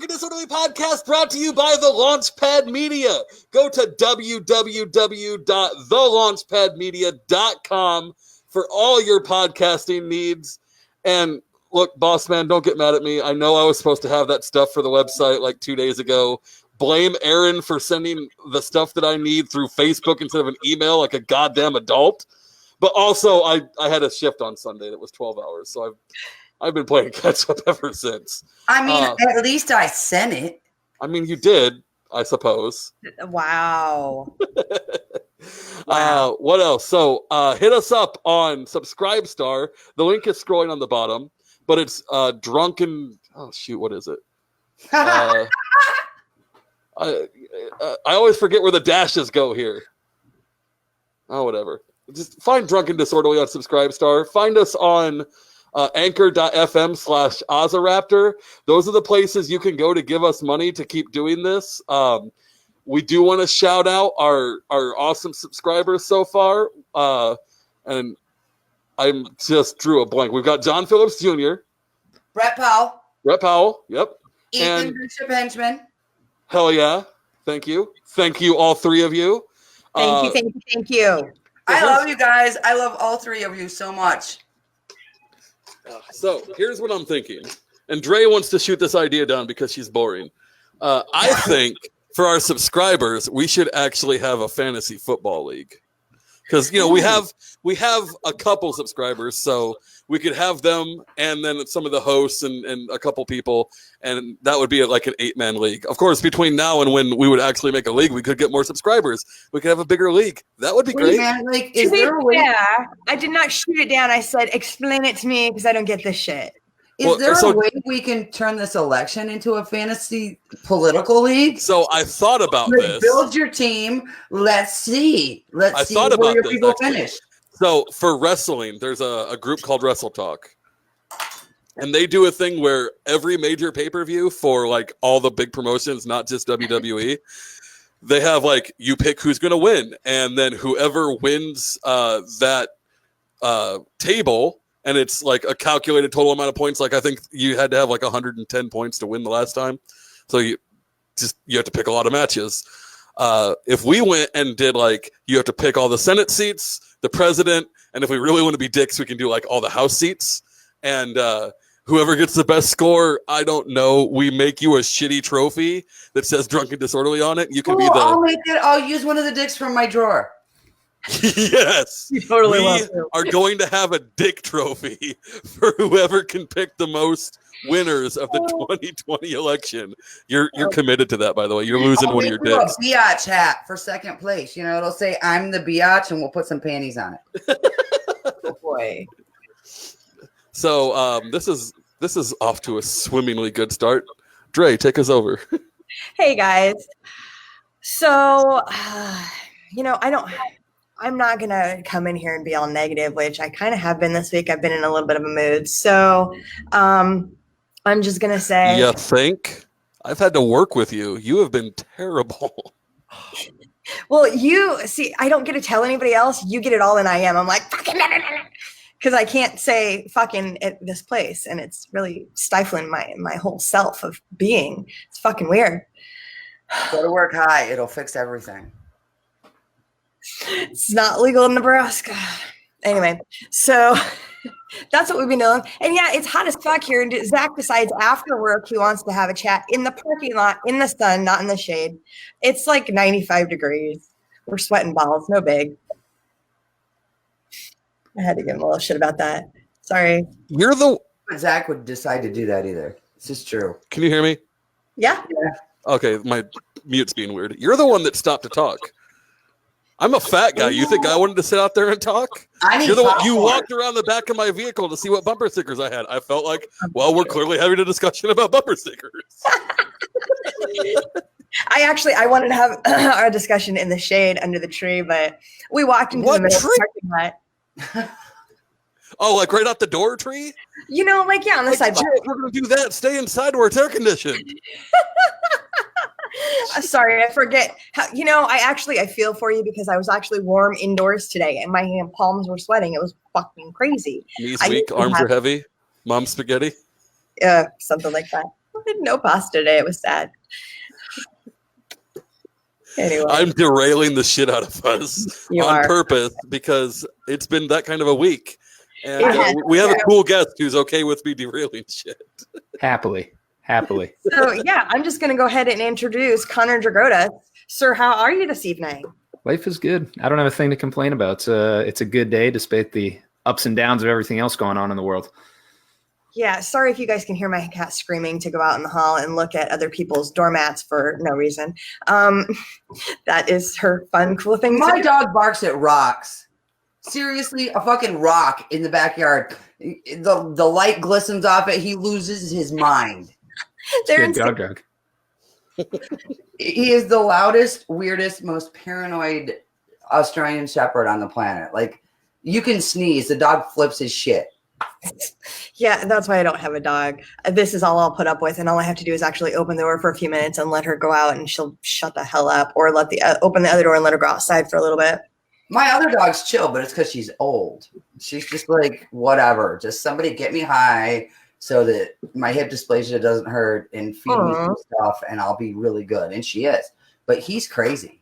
Drunken Disorderly Podcast brought to you by the Launchpad Media. Go to www.thelaunchpadmedia.com for all your podcasting needs. And look, boss man, don't get mad at me. I know I was supposed to have that stuff for the website like 2 days ago. Blame Aaron for sending the stuff that I need through Facebook instead of an email like a goddamn adult. But also, I had a shift on Sunday that was 12 hours, so I've been playing catch up ever since. I mean, at least I sent it. I mean, you did, I suppose. Wow. Wow. What else? So hit us up on Subscribestar. The link is scrolling on the bottom, but it's drunken. Oh shoot, what is it? I always forget where the dashes go here. Oh, whatever. Just find Drunken Disorderly on Subscribestar. Find us on anchor.fm/Ozaraptor. Those are the places you can go to give us money to keep doing this. We do want to shout out our awesome subscribers so far. And I just drew a blank. We've got John Phillips Jr. Brett Powell. Yep. Ethan And Bishop Henchman. hell yeah. Thank you. Thank you, all three of you. Thank you. I love you guys. I love all three of you so much. So here's what I'm thinking. And Dre wants to shoot this idea down because she's boring. I think for our subscribers, we should actually have a fantasy football league. Because, we have a couple subscribers, so we could have them and then some of the hosts and a couple people, and that would be like an 8-man league. Of course, between now and when we would actually make a league, we could get more subscribers. We could have a bigger league. That would be great. Man, like, To be fair, I did not shoot it down. I said, explain it to me because I don't get this shit. Is there a way we can turn this election into a fantasy political league? So I thought about this. Build your team. Let's see. Let's see where your people finish. So for wrestling, there's a group called Wrestle Talk. And they do a thing where every major pay-per-view for like all the big promotions, not just WWE, they have like you pick who's going to win. And then whoever wins that table, and it's like a calculated total amount of points. Like I think you had to have like 110 points to win the last time. So you have to pick a lot of matches. If we went and did like, you have to pick all the Senate seats, the president, and if we really want to be dicks, we can do like all the House seats. And whoever gets the best score, I don't know. We make you a shitty trophy that says Drunken Disorderly on it. You can be the. I'll use one of the dicks from my drawer. Yes, you totally we are going to have a dick trophy for whoever can pick the most winners of the 2020 election. You're committed to that, by the way. You're losing one of your dicks. A biatch hat for second place. It'll say I'm the biatch, and we'll put some panties on it. Oh boy. So this is off to a swimmingly good start. Dre, take us over. Hey guys. So I'm not going to come in here and be all negative, which I kind of have been this week. I've been in a little bit of a mood. So I'm just going to say. You think? I've had to work with you. You have been terrible. Well, I don't get to tell anybody else. You get it all in I am. I'm like, fucking, because I can't say fucking at this place. And it's really stifling my whole self of being. It's fucking weird. Go to work high. It'll fix everything. It's not legal in Nebraska. Anyway, so that's what we've been doing. And yeah, it's hot as fuck here. And Zach decides after work he wants to have a chat in the parking lot, in the sun, not in the shade. It's like 95 degrees. We're sweating balls. No big. I had to give him a little shit about that. Sorry. Zach would decide to do that either. This is true. Can you hear me? Yeah. Okay, my mute's being weird. You're the one that stopped to talk. I'm a fat guy. You think I wanted to sit out there and talk? You're the one. You walked around the back of my vehicle to see what bumper stickers I had. I felt like, well, we're clearly having a discussion about bumper stickers. I wanted to have our discussion in the shade under the tree, but we walked into the middle of the parking lot. Oh, like right out the door tree? On the sidewalk. We're going to do that. Stay inside where it's air conditioned. Sorry, I forget. I feel for you because I was actually warm indoors today and my palms were sweating. It was fucking crazy. Knees weak, arms are heavy, mom spaghetti. Something like that. No pasta today. It was sad. Anyway, I'm derailing the shit out of us You on are. purpose because it's been that kind of a week. And It has. we have a cool guest who's okay with me derailing shit. Happily. So yeah, I'm just gonna go ahead and introduce Connor Drigotas. Sir, how are you this evening? Life is good. I don't have a thing to complain about. It's a good day despite the ups and downs of everything else going on in the world. Yeah, sorry if you guys can hear my cat screaming to go out in the hall and look at other people's doormats for no reason. That is her fun, cool thing. My dog barks at rocks. Seriously, a fucking rock in the backyard. The light glistens off it. He loses his mind. They're Good dog. He is the loudest, weirdest, most paranoid Australian Shepherd on the planet. Like, you can sneeze, the dog flips his shit. Yeah, that's why I don't have a dog. This is all I'll put up with, and all I have to do is actually open the door for a few minutes and let her go out, and she'll shut the hell up, or let open the other door and let her go outside for a little bit. My other dog's chill, but it's because she's old. She's just like, whatever. Just somebody get me high so that my hip dysplasia doesn't hurt and feed me some stuff, and I'll be really good. And she is. But he's crazy.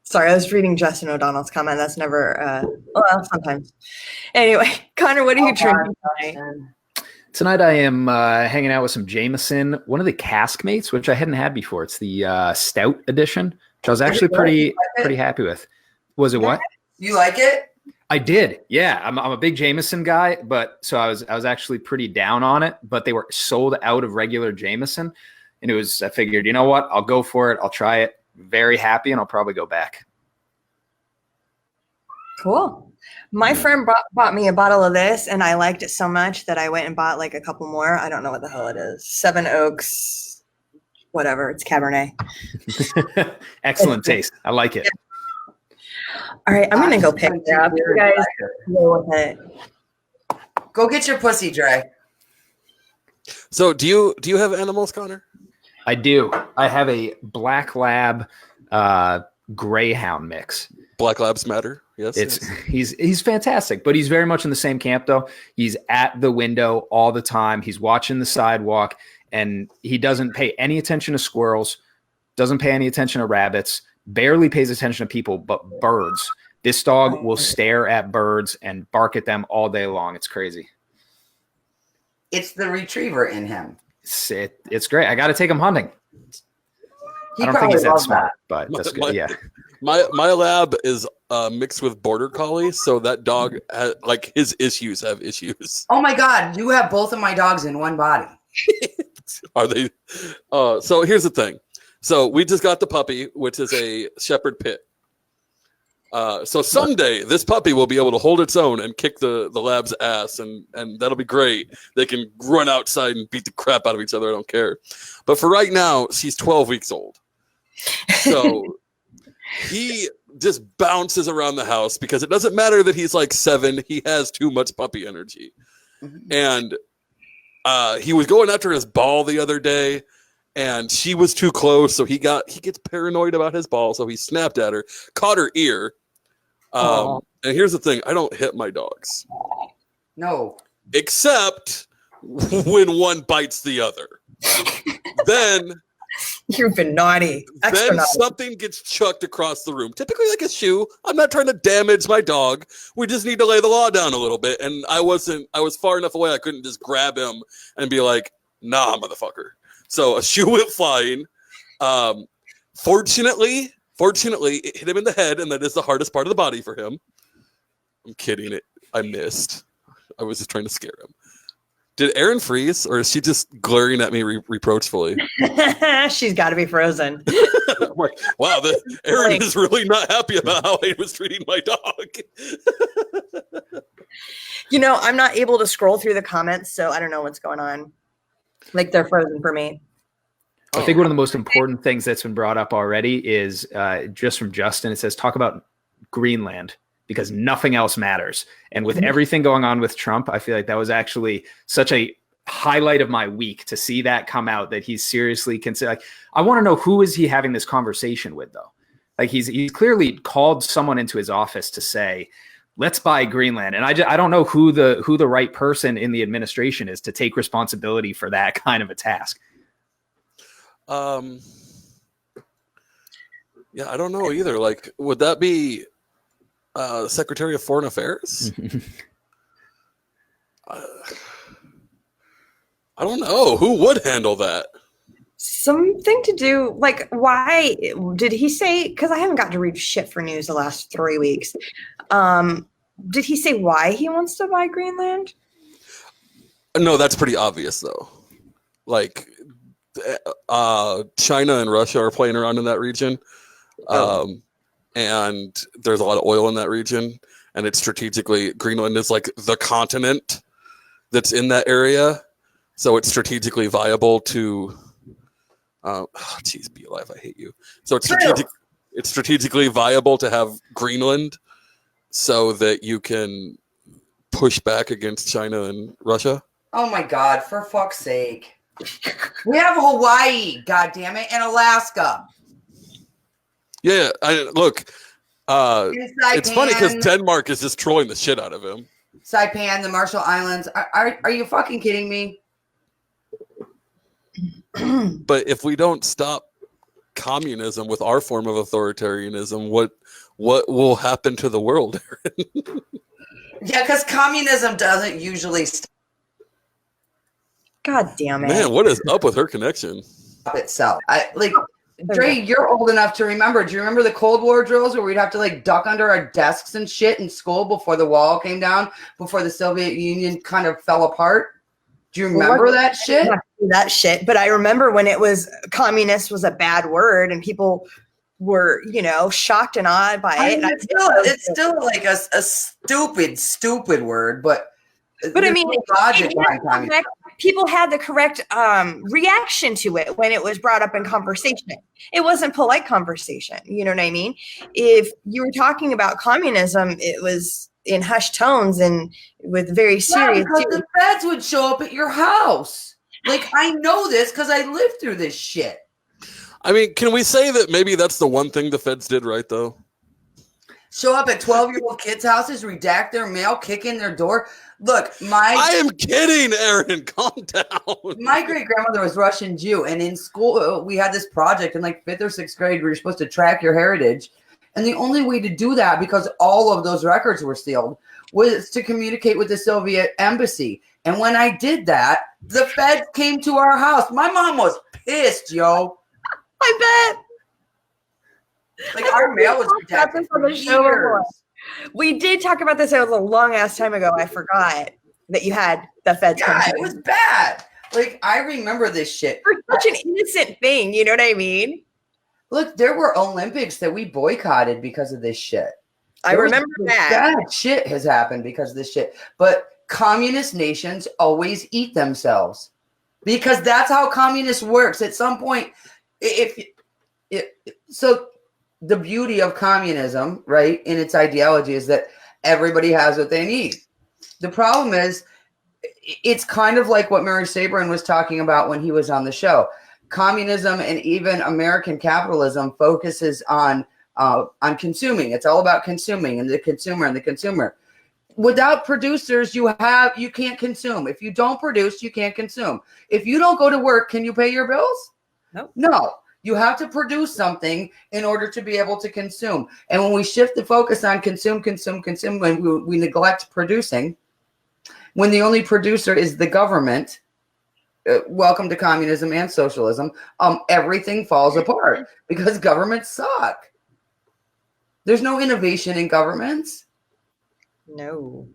Sorry, I was reading Justin O'Donnell's comment. That's never, well, sometimes. Anyway, Connor, what are you drinking tonight? Tonight I am hanging out with some Jameson, one of the cask mates, which I hadn't had before. It's the stout edition, which I was actually pretty happy with. Was it what? You like it? I did. Yeah, I'm a big Jameson guy, but so I was actually pretty down on it, but they were sold out of regular Jameson, and I figured, you know what? I'll go for it. I'll try it. Very happy, and I'll probably go back. Cool. My friend bought me a bottle of this, and I liked it so much that I went and bought like a couple more. I don't know what the hell it is. 7 Oaks, whatever. It's Cabernet. Excellent taste. I like it. All right, I'm gonna go pick it up. You guys go with it. Go get your pussy, Dre. So do you have animals, Connor? I do. I have a Black Lab Greyhound mix. Black Labs matter. Yes. He's fantastic, but he's very much in the same camp though. He's at the window all the time. He's watching the sidewalk, and he doesn't pay any attention to squirrels, doesn't pay any attention to rabbits, barely pays attention to people, but birds. This dog will stare at birds and bark at them all day long. It's crazy. It's the retriever in him. It's great. I got to take him hunting. He I don't think he's that loves smart, but that's good. Yeah. My lab is mixed with border collie, so that dog like his issues have issues. Oh my God, you have both of my dogs in one body. Are they? So here's the thing. So we just got the puppy, which is a shepherd pit. So someday this puppy will be able to hold its own and kick the lab's ass, and that'll be great. They can run outside and beat the crap out of each other. I don't care. But for right now, she's 12 weeks old. So he just bounces around the house because it doesn't matter that he's like 7. He has too much puppy energy. And he was going after his ball the other day, and she was too close. So he gets paranoid about his ball. So he snapped at her, caught her ear. And here's the thing. I don't hit my dogs. No. Except when one bites the other. Then You've been naughty. Extra then naughty. something gets chucked across the room, typically like a shoe. I'm not trying to damage my dog. We just need to lay the law down a little bit. And I was far enough away. I couldn't just grab him and be like, nah, motherfucker. So a shoe went flying. Fortunately, it hit him in the head, and that is the hardest part of the body for him. I'm kidding. I missed. I was just trying to scare him. Did Erin freeze, or is she just glaring at me reproachfully? She's got to be frozen. I'm like, wow, Erin is really not happy about how I was treating my dog. I'm not able to scroll through the comments, so I don't know what's going on. Like, they're frozen for me. I think one of the most important things that's been brought up already is just from Justin. It says, talk about Greenland, because nothing else matters. And with everything going on with Trump, I feel like that was actually such a highlight of my week to see that come out, that he's seriously considered. Like, I want to know, who is he having this conversation with, though? Like, he's clearly called someone into his office to say, let's buy Greenland. And I don't know who the right person in the administration is to take responsibility for that kind of a task. Yeah, I don't know either. Like, would that be Secretary of Foreign Affairs? I don't know. Who would handle that? Something to do, like, why did he say, because I haven't got to read shit for news the last 3 weeks. Did he say why he wants to buy Greenland? No, that's pretty obvious, though. Like, China and Russia are playing around in that region. And there's a lot of oil in that region. And it's strategically, Greenland is like the continent that's in that area. So it's strategically viable to... Be alive, I hate you. So it's strategically viable to have Greenland so that you can push back against China and Russia. Oh my God, for fuck's sake. We have Hawaii, goddammit, and Alaska. Yeah, it's funny because Denmark is just trolling the shit out of him. Saipan, the Marshall Islands. Are you fucking kidding me? But if we don't stop communism with our form of authoritarianism, what will happen to the world, Aaron? Yeah, because communism doesn't usually stop God damn it. Man, what is up with her connection? itself. Dre, you're old enough to remember. Do you remember the Cold War drills where we'd have to like duck under our desks and shit in school before the wall came down, before the Soviet Union kind of fell apart? Do you remember that shit? That shit. But I remember when it was communist was a bad word and people were, shocked and awed by it. It's still like a stupid word, but I mean, logic behind communism. People had the correct reaction to it when it was brought up in conversation. It wasn't polite conversation. You know what I mean? If you were talking about communism, it was in hushed tones and with very serious. Because the feds would show up at your house. Like, I know this because I lived through this shit. I mean, can we say that maybe that's the one thing the feds did right, though? Show up at 12-year-old kids' houses, redact their mail, kick in their door. Look, I am kidding, Aaron. Calm down. My great-grandmother was Russian Jew, and in school, we had this project in like 5th or 6th grade where you're supposed to track your heritage. And the only way to do that, because all of those records were sealed, was to communicate with the Soviet embassy. And when I did that, the feds came to our house. My mom was pissed, yo. I bet. Like, our mail was redacted for years. We did talk about this a long ass time ago. I forgot that you had the feds. Yeah, it was bad. Like, I remember this shit. For such an innocent thing, you know what I mean? Look, there were Olympics that we boycotted because of this shit. I remember that. Bad shit has happened because of this shit. But communist nations always eat themselves because that's how communist works. At some point, so the beauty of communism, right, in its ideology is that everybody has what they need. The problem is it's kind of like what Mary Sabrin was talking about when he was on the show. Communism and even American capitalism focuses on consuming. It's all about consuming and the consumer. Without producers, you can't consume. If you don't produce, you can't consume. If you don't go to work, can you pay your bills? No. You have to produce something in order to be able to consume. And when we shift the focus on consume, when we neglect producing, when the only producer is the government, welcome to communism and socialism, everything falls apart because governments suck. There's no innovation in governments. No.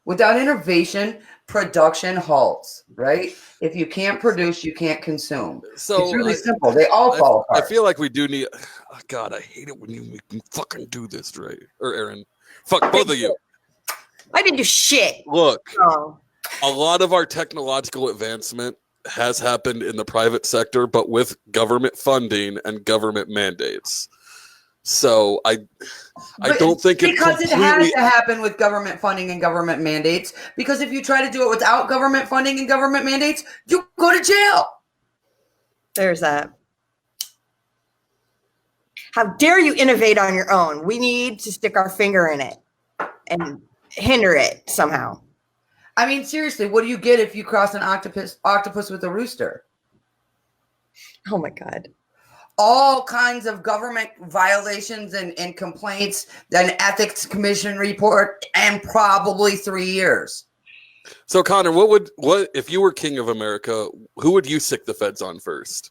Without innovation, production halts, right? If you can't produce, you can't consume. So it's really simple. They all fall apart. I feel like we do need... Oh, God, I hate it when you make me fucking do this, Dre. Or Aaron. Fuck both of you. I didn't do shit. Look, a lot of our technological advancement has happened in the private sector, but with government funding and government mandates. So I don't think because it has to happen with government funding and government mandates. Because if you try to do it without government funding and government mandates, you go to jail. There's that. How dare you innovate on your own? We need to stick our finger in it and hinder it somehow. I mean, seriously, what do you get if you cross an octopus with a rooster? Oh my God. All kinds of government violations and complaints, an ethics commission report, and probably 3 years. So Connor, what if you were king of America, who would you sick the feds on first?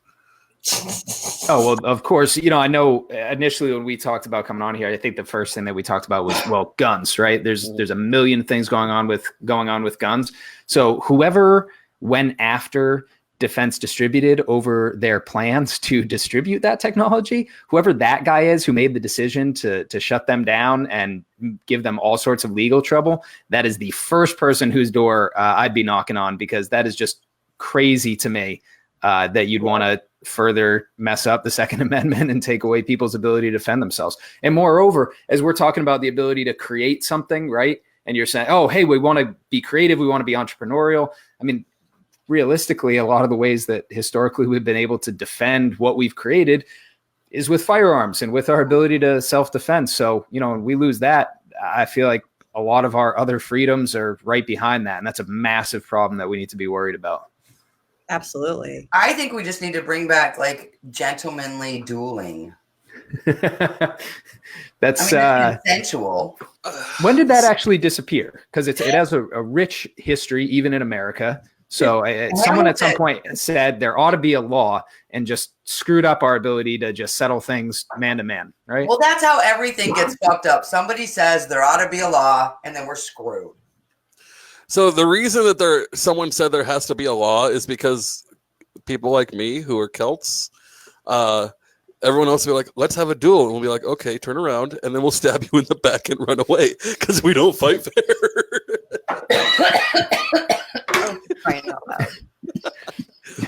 Oh, well, of course, I know initially when we talked about coming on here, I think the first thing that we talked about was, well, guns, right? There's a million things going on with guns. So whoever went after Defense Distributed over their plans to distribute that technology, whoever that guy is who made the decision to shut them down and give them all sorts of legal trouble, that is the first person whose door I'd be knocking on, because that is just crazy to me that you'd want to further mess up the Second Amendment and take away people's ability to defend themselves. And moreover, as we're talking about the ability to create something, right? And you're saying, oh, hey, we want to be creative, we want to be entrepreneurial. I mean, realistically, a lot of the ways that historically we've been able to defend what we've created is with firearms and with our ability to self-defense. So, when we lose that, I feel like a lot of our other freedoms are right behind that. And that's a massive problem that we need to be worried about. Absolutely. I think we just need to bring back like gentlemanly dueling. That's consensual. When did that actually disappear? Because it has a rich history, even in America. So someone at some point said there ought to be a law and just screwed up our ability to just settle things man to man, right? Well, that's how everything gets fucked up. Somebody says there ought to be a law, and then we're screwed. So the reason that someone said there has to be a law is because people like me who are Celts, everyone else will be like, let's have a duel. And we'll be like, okay, turn around. And then we'll stab you in the back and run away because we don't fight fair.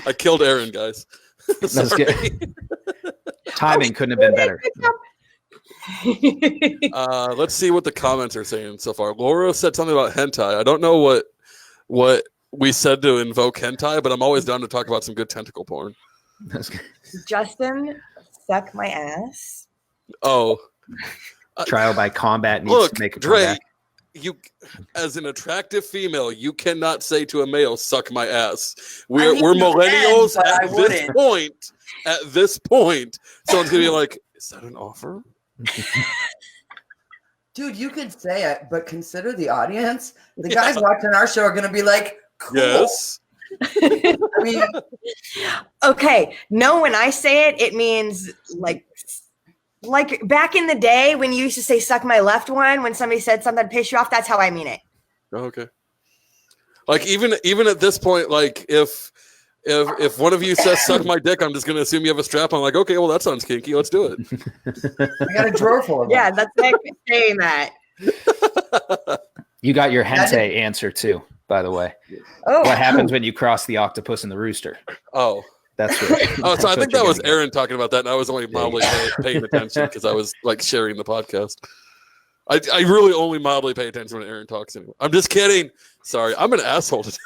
I killed Aaron, guys. Sorry. Timing couldn't have been better. Let's see what the comments are saying so far. Laura said something about hentai. I don't know what we said to invoke hentai, but I'm always down to talk about some good tentacle porn. Justin, suck my ass. Oh, trial by combat needs look, to make a Dre, comeback. you, as an attractive female, you cannot say to a male, "Suck my ass." We're millennials at this point. Someone's gonna be like, "Is that an offer?" Dude, you can say it, but consider the audience. The guys watching our show are going to be like, cool. Yes. I mean, okay. No, when I say it, it means like back in the day when you used to say suck my left one, when somebody said something that pissed you off, that's how I mean it. Okay. Like even at this point, like if one of you says suck my dick, I'm just gonna assume you have a strap on. Like, okay, well that sounds kinky. Let's do it. I got a drawer full of them. Yeah, that's like saying that. You got your hentai answer too, by the way. Oh. What happens when you cross the octopus and the rooster? Oh. That's what. Oh, so I think that was Aaron talking about that, and I was only mildly paying attention because I was like sharing the podcast. I really only mildly pay attention when Aaron talks anymore. I'm just kidding. Sorry, I'm an asshole today.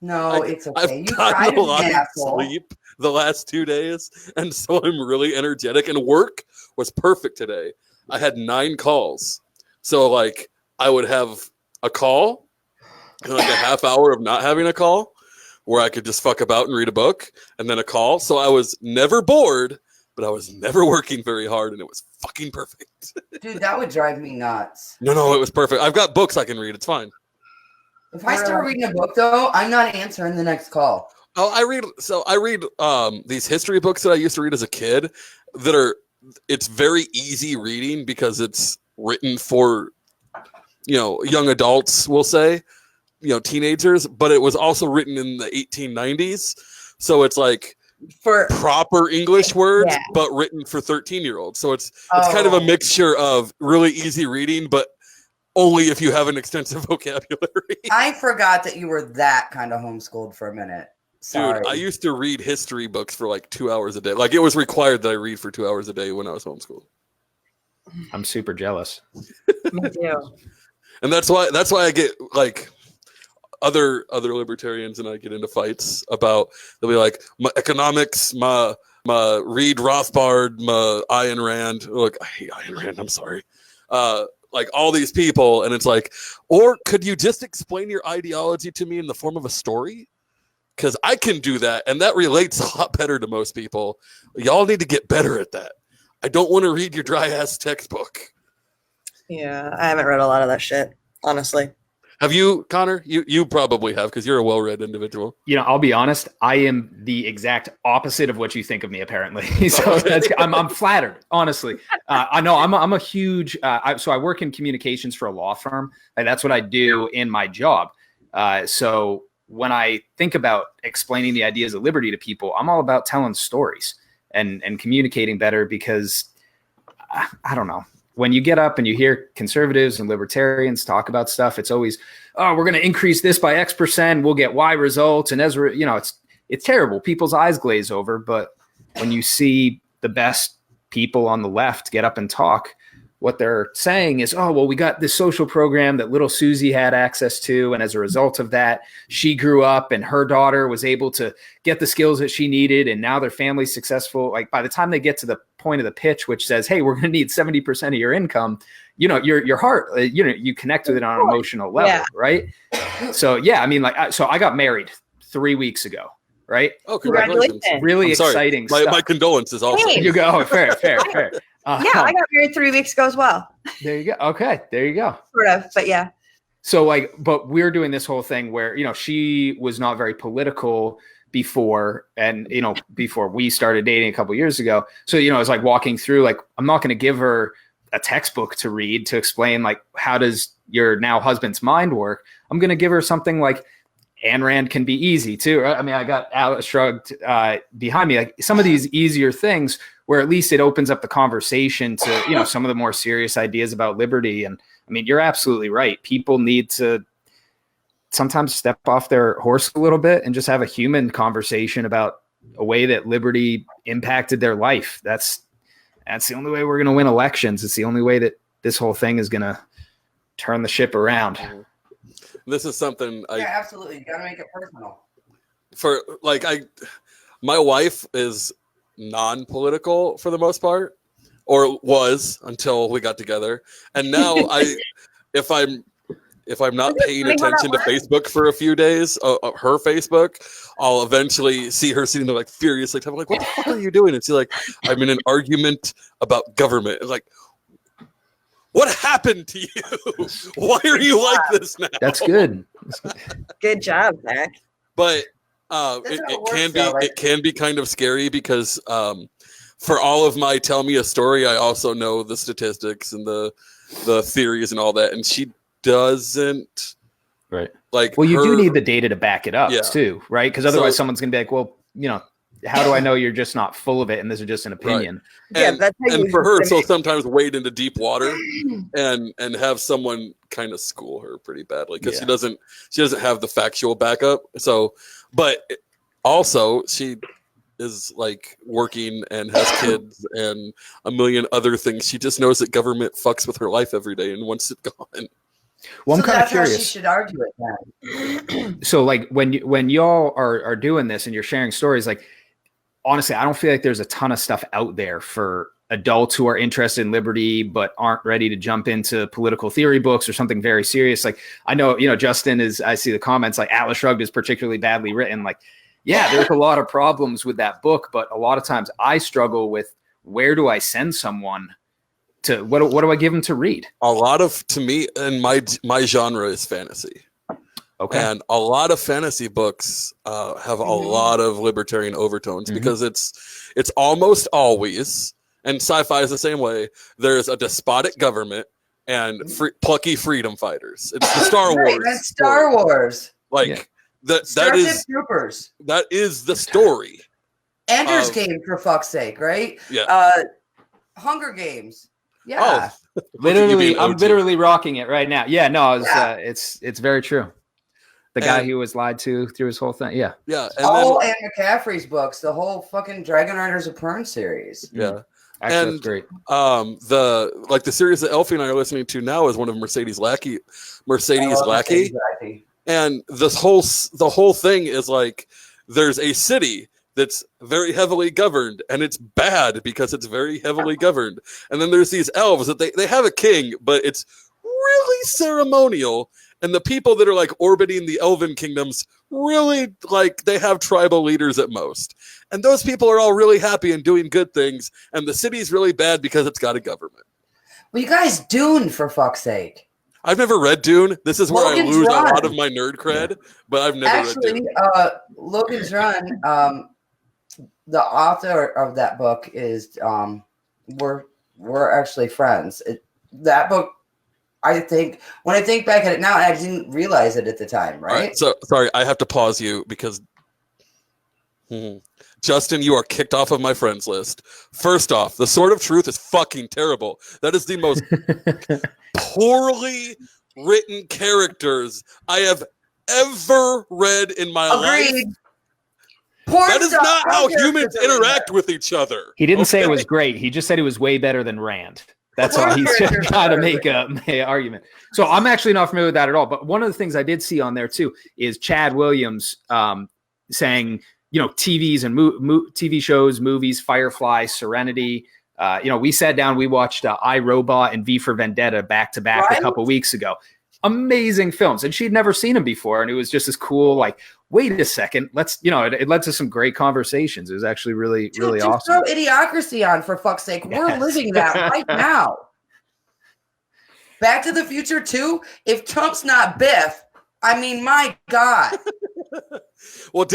No, it's okay. I've gotten a lot of sleep the last 2 days, and so I'm really energetic. And work was perfect today. I had 9 calls, so like I would have a call and like a half hour of not having a call, where I could just fuck about and read a book, and then a call. So I was never bored, but I was never working very hard, and it was fucking perfect. Dude, that would drive me nuts. No, it was perfect. I've got books I can read. It's fine. If I start reading a book, though, I'm not answering the next call. Oh, I read these history books that I used to read as a kid it's very easy reading because it's written for, young adults, we'll say, teenagers, but it was also written in the 1890s. So it's like for proper English words, but written for 13-year-olds. So it's kind of a mixture of really easy reading, but only if you have an extensive vocabulary. I forgot that you were that kind of homeschooled for a minute. Sorry. Dude, I used to read history books for like 2 hours a day. Like it was required that I read for 2 hours a day when I was homeschooled. I'm super jealous. Me too. And that's why I get like other libertarians and I get into fights about, they'll be like, my economics, my Reed Rothbard, my Ayn Rand. Look, I hate Ayn Rand. I'm sorry. like all these people, and it's like, or could you just explain your ideology to me in the form of a story? Because I can do that, and that relates a lot better to most people. Y'all need to get better at that. I don't want to read your dry ass textbook. Yeah, I haven't read a lot of that shit, honestly. Have you, Connor? You probably have, because you're a well-read individual. I'll be honest. I am the exact opposite of what you think of me, apparently. So I'm flattered, honestly. I know I'm a huge. So I work in communications for a law firm. Like, that's what I do in my job. So when I think about explaining the ideas of liberty to people, I'm all about telling stories and communicating better, because I don't know. When you get up and you hear conservatives and libertarians talk about stuff, it's always, oh, we're going to increase this by X percent, we'll get Y results. And it's terrible. People's eyes glaze over. But when you see the best people on the left get up and talk, what they're saying is, oh, well, we got this social program that little Susie had access to. And as a result of that, she grew up and her daughter was able to get the skills that she needed. And now their family's successful. Like, by the time they get to the point of the pitch, which says, hey, we're going to need 70% of your income, your heart, you connect with it on an emotional level. Right. So, yeah, I mean, so I got married 3 weeks ago. Right. Oh, congratulations. Really exciting stuff. My condolences also. Hey. You go. Fair. Yeah, I got married 3 weeks ago as well. There you go. Okay, there you go. Sort of, but yeah. So but we're doing this whole thing where, she was not very political before, and, before we started dating a couple years ago. So, it's like walking through, like, I'm not going to give her a textbook to read to explain, like, how does your now husband's mind work? I'm going to give her something like Ayn Rand can be easy too. Right? I mean, I got Atlas Shrugged behind me, like some of these easier things where at least it opens up the conversation to, some of the more serious ideas about liberty. And I mean, you're absolutely right. People need to sometimes step off their horse a little bit and just have a human conversation about a way that liberty impacted their life. That's the only way we're going to win elections. It's the only way that this whole thing is going to turn the ship around. This is something absolutely. You gotta make it personal. My wife is non-political for the most part, or was until we got together. And now if I'm not paying attention to Facebook for a few days, her Facebook, I'll eventually see her sitting there like furiously. I'm like, what the fuck are you doing? And she's like, I'm in an argument about government. It's like, what happened to you? Why are you like this now? That's good. Good job, Zach. But it can be kind of scary because for all of my tell me a story, I also know the statistics and the theories and all that, and she doesn't. Right. Like, well, you do need the data to back it up too, right? Because otherwise, someone's gonna be like, well, how do I know you're just not full of it and this is just an opinion? Right. And for her, so sometimes wade into deep water and have someone kind of school her pretty badly because she doesn't have the factual backup. So, but also she is like working and has kids and a million other things. She just knows that government fucks with her life every day and wants it gone. Well, I'm kind of curious. How she should argue it then. So, like, when y'all are doing this and you're sharing stories, like, honestly, I don't feel like there's a ton of stuff out there for adults who are interested in liberty but aren't ready to jump into political theory books or something very serious. Like, I know, Justin I see the comments like Atlas Shrugged is particularly badly written. Like, yeah, there's a lot of problems with that book, but a lot of times I struggle with where do I send someone to, what do I give them to read? A lot of, to me, and my genre is fantasy. Okay. And a lot of fantasy books have a lot of libertarian overtones because it's almost always, and sci-fi is the same way, there's a despotic government and plucky freedom fighters. It's the Star Wars. That's Star Wars. Like, that is Troopers. That is the story. Ender's Game, for fuck's sake, right? Yeah. Hunger Games. Yeah. Oh, literally, I'm literally rocking it right now. Yeah, no, it's very true. The guy who was lied to through his whole thing. Yeah. Yeah. And all Anne McCaffrey's books, the whole fucking Dragon Riders of Pern series. Yeah. Actually, that's great. The series that Elfie and I are listening to now is one of Mercedes Lackey. And the whole thing is like there's a city that's very heavily governed, and it's bad because it's very heavily governed. And then there's these elves that they have a king, but it's really ceremonial. And the people that are like orbiting the elven kingdoms really like they have tribal leaders at most. And those people are all really happy and doing good things. And the city's really bad because it's got a government. Well, you guys, Dune, for fuck's sake. I've never read Dune. This is where Logan's I lose Run. a lot of my nerd cred, but I've never read Dune. Logan's Run, the author of that book is we're actually friends. That book, I think, when I think back at it now, I didn't realize it at the time, right? So sorry, I have to pause you because Justin, you are kicked off of my friends list. First off, The Sword of Truth is fucking terrible. That is the most poorly written characters I have ever read in my life. That is not how humans interact with each other. He didn't say it was great. He just said it was way better than Rand. That's all he's trying to make a argument. So I'm actually not familiar with that at all. But one of the things I did see on there too is Chad Williams saying, TVs and TV shows, movies, Firefly, Serenity. We sat down, we watched iRobot and V for Vendetta back to back a couple weeks ago. Amazing films, and she'd never seen them before, and it was just as cool. Like, wait a second, let's, it led to some great conversations. It was actually really awesome. Throw Idiocracy on, for fuck's sake. Yes. We're living that right now. Back to the Future 2. If Trump's not Biff, I mean, my God. Well,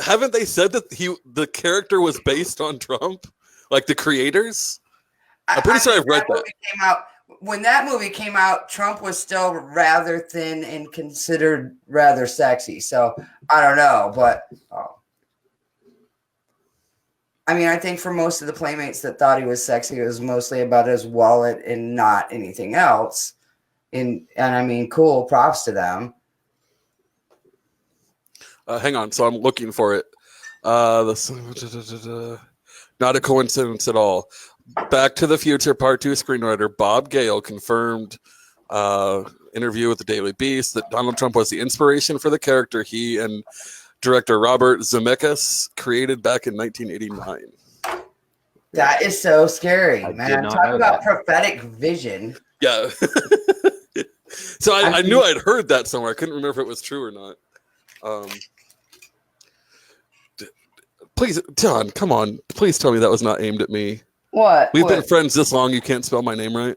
haven't they said that the character was based on Trump, like the creators? I'm pretty sure I've read that. When that movie came out, Trump was still rather thin and considered rather sexy. So I don't know, but I think for most of the playmates that thought he was sexy, it was mostly about his wallet and not anything else. And cool, props to them. Hang on, so I'm looking for it. Not a coincidence at all. Back to the Future Part 2 screenwriter Bob Gale confirmed interview with the Daily Beast that Donald Trump was the inspiration for the character he and director Robert Zemeckis created back in 1989. That is so scary, man. Talk about prophetic vision. Yeah. So I knew I'd heard that somewhere. I couldn't remember if it was true or not. Please, John, come on. Please tell me that was not aimed at me. What? We've been friends this long. You can't spell my name right.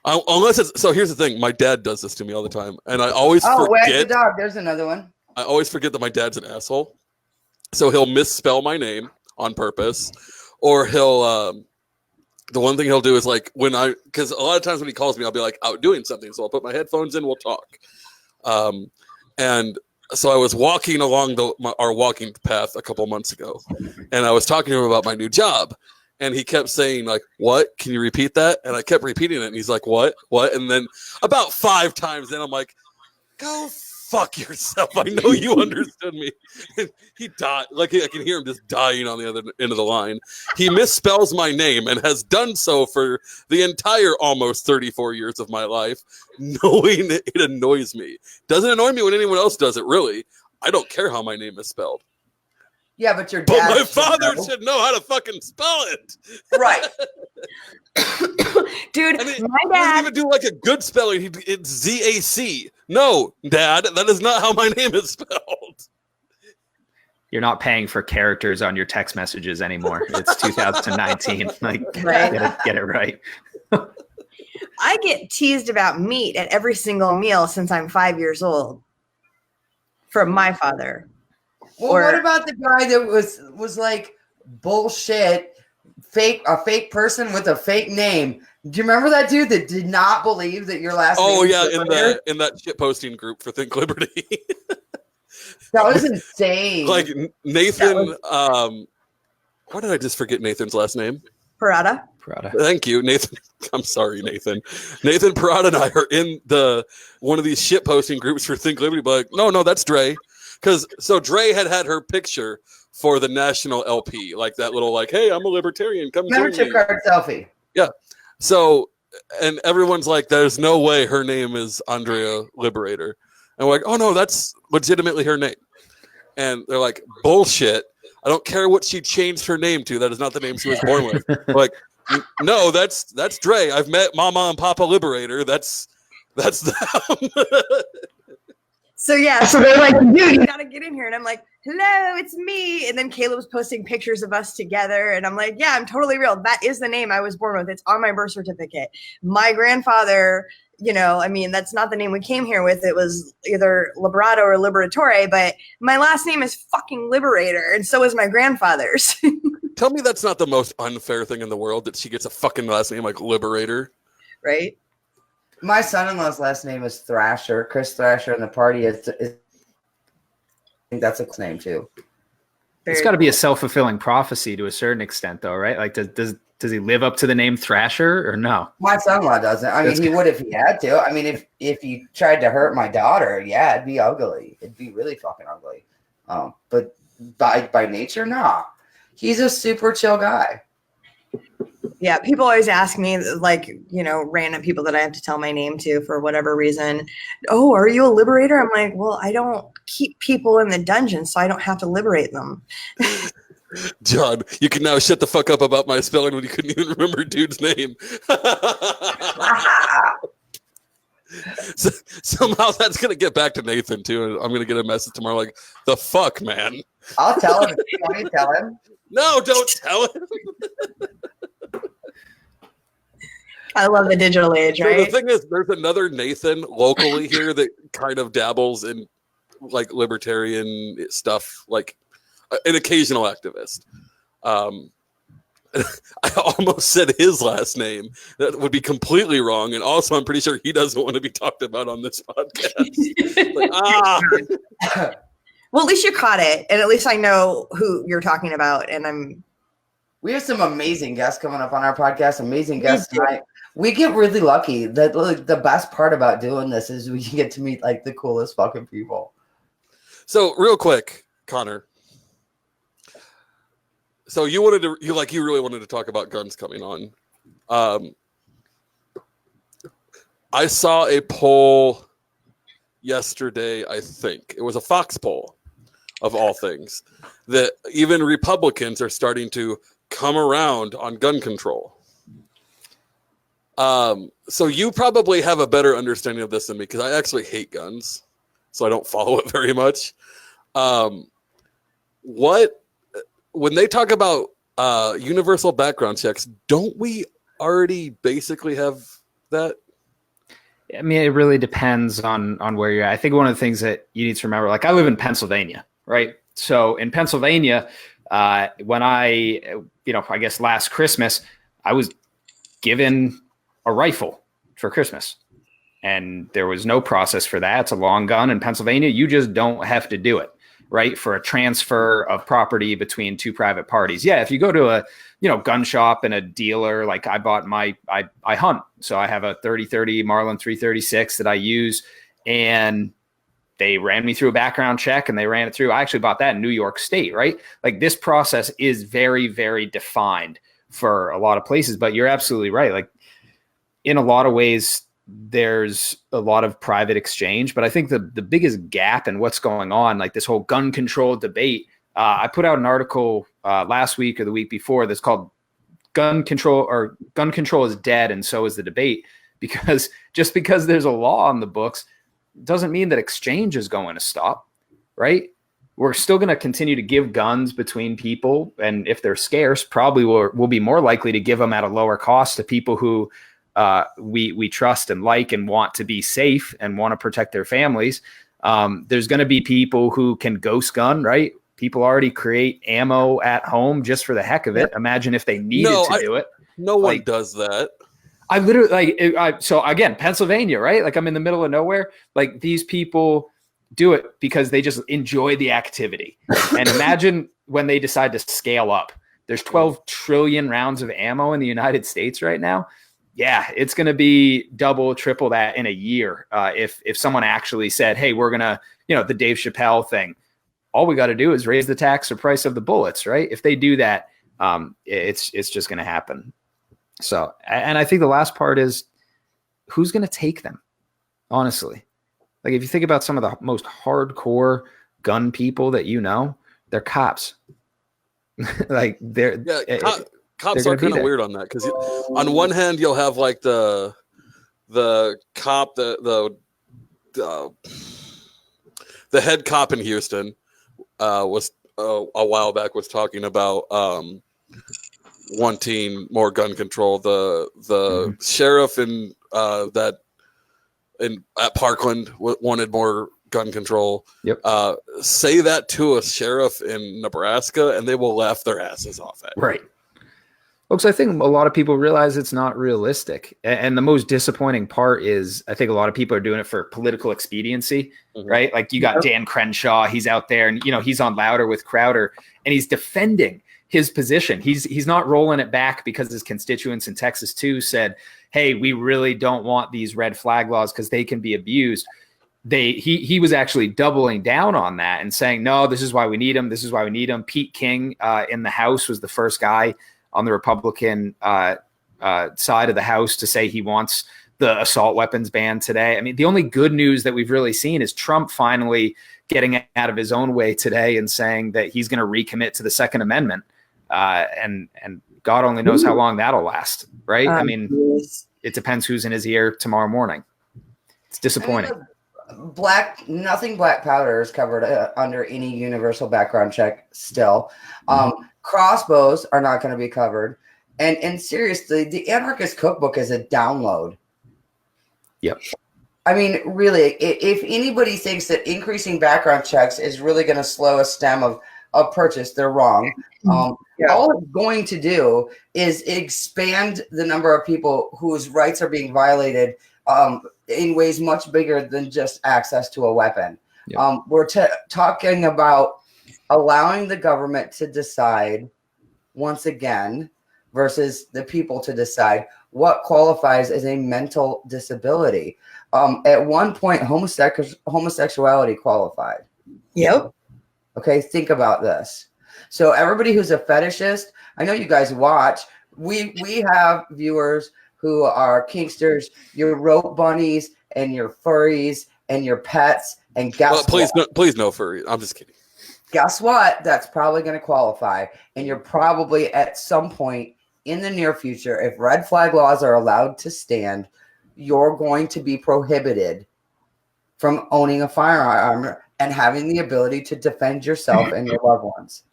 Unless it's so. Here's the thing. My dad does this to me all the time, and I always forget. Wag the dog. There's another one. I always forget that my dad's an asshole, so he'll misspell my name on purpose, or he'll. The one thing he'll do is like because a lot of times when he calls me, I'll be like out doing something, so I'll put my headphones in. We'll talk, and. So I was walking along our walking path a couple months ago, and I was talking to him about my new job, and he kept saying like, "What? Can you repeat that?" And I kept repeating it, and he's like, "What? What?" And then about 5 times, then I'm like, "Go fuck yourself! I know you understood me." And he died. Like I can hear him just dying on the other end of the line. He misspells my name and has done so for the entire almost 34 years of my life, knowing that it annoys me. Doesn't annoy me when anyone else does it, really. I don't care how my name is spelled. Yeah, but your dad. But my father should know how to fucking spell it. Right. Dude, my dad doesn't even do like a good spelling. It's Z-A-C. No, Dad, that is not how my name is spelled. You're not paying for characters on your text messages anymore. It's 2019. Like, get it right. I get teased about meat at every single meal since I'm 5 years old from my father. Well, what about the guy that was like bullshit, a fake person with a fake name? Do you remember that dude that did not believe that your last name? Oh yeah, in that shit posting group for Think Liberty. That was insane. Like Nathan. Why did I just forget Nathan's last name? Parada. Thank you, Nathan. I'm sorry, Nathan. Nathan Parada and I are in one of these shit posting groups for Think Liberty. But like, no, that's Dre. So Dre had her picture for the national LP, like that little like, hey, I'm a libertarian. Come join me. Membership card selfie. Yeah. So, and everyone's like, there's no way her name is Andrea Liberator. And we're like, oh no, that's legitimately her name. And they're like, bullshit. I don't care what she changed her name to. That is not the name she was born with. We're like, no, that's Dre. I've met Mama and Papa Liberator. That's them. So yeah, so they're like, dude, you gotta get in here. And I'm like, hello, it's me. And then Caleb's posting pictures of us together. And I'm like, yeah, I'm totally real. That is the name I was born with. It's on my birth certificate. My grandfather, I mean, that's not the name we came here with. It was either Liberato or Liberatore, but my last name is fucking Liberator. And so is my grandfather's. Tell me that's not the most unfair thing in the world that she gets a fucking last name like Liberator. Right? My son-in-law's last name is Thrasher. Chris Thrasher, and the party is I think that's a name too. It's got to be a self-fulfilling prophecy to a certain extent, though, right? Like, does he live up to the name Thrasher or no? My son-in-law doesn't. I mean, he would if he had to. I mean, if he tried to hurt my daughter, yeah, it'd be ugly. It'd be really fucking ugly. But by nature, nah. He's a super chill guy. Yeah, people always ask me, like, random people that I have to tell my name to for whatever reason. Oh, are you a liberator? I'm like, well, I don't keep people in the dungeon, so I don't have to liberate them. John, you can now shut the fuck up about my spelling when you couldn't even remember dude's name. So, somehow that's going to get back to Nathan, too. And I'm going to get a message tomorrow like, the fuck, man? I'll tell him. Can you tell him? No, don't tell him. I love the digital age, right? So the thing is, there's another Nathan locally here that kind of dabbles in like libertarian stuff, like an occasional activist. I almost said his last name. That would be completely wrong. And also, I'm pretty sure he doesn't want to be talked about on this podcast. Well, at least you caught it. And at least I know who you're talking about. And we have some amazing guests coming up on our podcast. Amazing guests tonight. We get really lucky. That the best part about doing this is we get to meet like the coolest fucking people. So real quick, Connor. So you really wanted to talk about guns coming on. I saw a poll yesterday. I think it was a Fox poll, of all things, that even Republicans are starting to come around on gun control. So you probably have a better understanding of this than me because I actually hate guns, so I don't follow it very much. When they talk about universal background checks, don't we already basically have that? I mean, it really depends on where you're at. I think one of the things that you need to remember, like I live in Pennsylvania, right? So in Pennsylvania, when I guess last Christmas, I was given a rifle for Christmas, and there was no process for that. It's a long gun in Pennsylvania. You just don't have to do it, right? For a transfer of property between two private parties. Yeah. If you go to a, gun shop and a dealer, like I bought I hunt. So I have a 30-30 Marlin 336 that I use, and they ran me through a background check and they ran it through. I actually bought that in New York State, right? Like this process is very, very defined for a lot of places, but you're absolutely right. Like in a lot of ways, there's a lot of private exchange, but I think the biggest gap in what's going on, like this whole gun control debate, I put out an article last week or the week before that's called Gun Control is Dead and So Is the Debate, because just because there's a law on the books doesn't mean that exchange is going to stop, right? We're still going to continue to give guns between people, and if they're scarce, probably we'll be more likely to give them at a lower cost to people who we trust and like and want to be safe and want to protect their families. There's going to be people who can ghost gun, right? People already create ammo at home just for the heck of it. Imagine if they needed to do it. No one does that. I literally so again, Pennsylvania, right? Like I'm in the middle of nowhere. Like these people do it because they just enjoy the activity. And imagine when they decide to scale up. There's 12 trillion rounds of ammo in the United States right now. Yeah, it's going to be double, triple that in a year. If someone actually said, hey, we're going to, the Dave Chappelle thing, all we got to do is raise the tax or price of the bullets, right? If they do that, it's just going to happen. So, and I think the last part is who's going to take them, honestly. Like if you think about some of the most hardcore gun people that you know, they're cops. Like they're cops are kind of weird on that because on one hand you'll have like the cop the head cop in Houston was a while back was talking about wanting more gun control. The sheriff in at Parkland wanted more gun control. Yep. Say that to a sheriff in Nebraska and they will laugh their asses off at you. Right. Folks, I think a lot of people realize it's not realistic. And the most disappointing part is I think a lot of people are doing it for political expediency, right? Like you got Dan Crenshaw, he's out there and, he's on Louder with Crowder and he's defending his position. He's not rolling it back because his constituents in Texas too said, hey, we really don't want these red flag laws because they can be abused. He was actually doubling down on that and saying, no, this is why we need them. This is why we need them. Pete King in the House was the first guy on the Republican side of the House to say he wants the assault weapons ban today. I mean, the only good news that we've really seen is Trump finally getting out of his own way today and saying that he's going to recommit to the Second Amendment. And God only knows how long that'll last, right? I mean, it depends who's in his ear tomorrow morning. It's disappointing. Nothing black powder is covered under any universal background check still. Crossbows are not going to be covered. And seriously, the Anarchist Cookbook is a download. Yep. I mean, really, if anybody thinks that increasing background checks is really going to slow a stem of purchase, they're wrong. All it's going to do is expand the number of people whose rights are being violated in ways much bigger than just access to a weapon. Yep. We're talking about allowing the government to decide once again versus the people to decide what qualifies as a mental disability. At one point, homosexuality qualified. Yep. Okay, think about this. So everybody who's a fetishist, I know you guys watch. We have viewers who are kinksters, your rope bunnies and your furries and your pets. And guess what? Please no furry. I'm just kidding. Guess what? That's probably going to qualify. And you're probably at some point in the near future, if red flag laws are allowed to stand, you're going to be prohibited from owning a firearm and having the ability to defend yourself and your loved ones.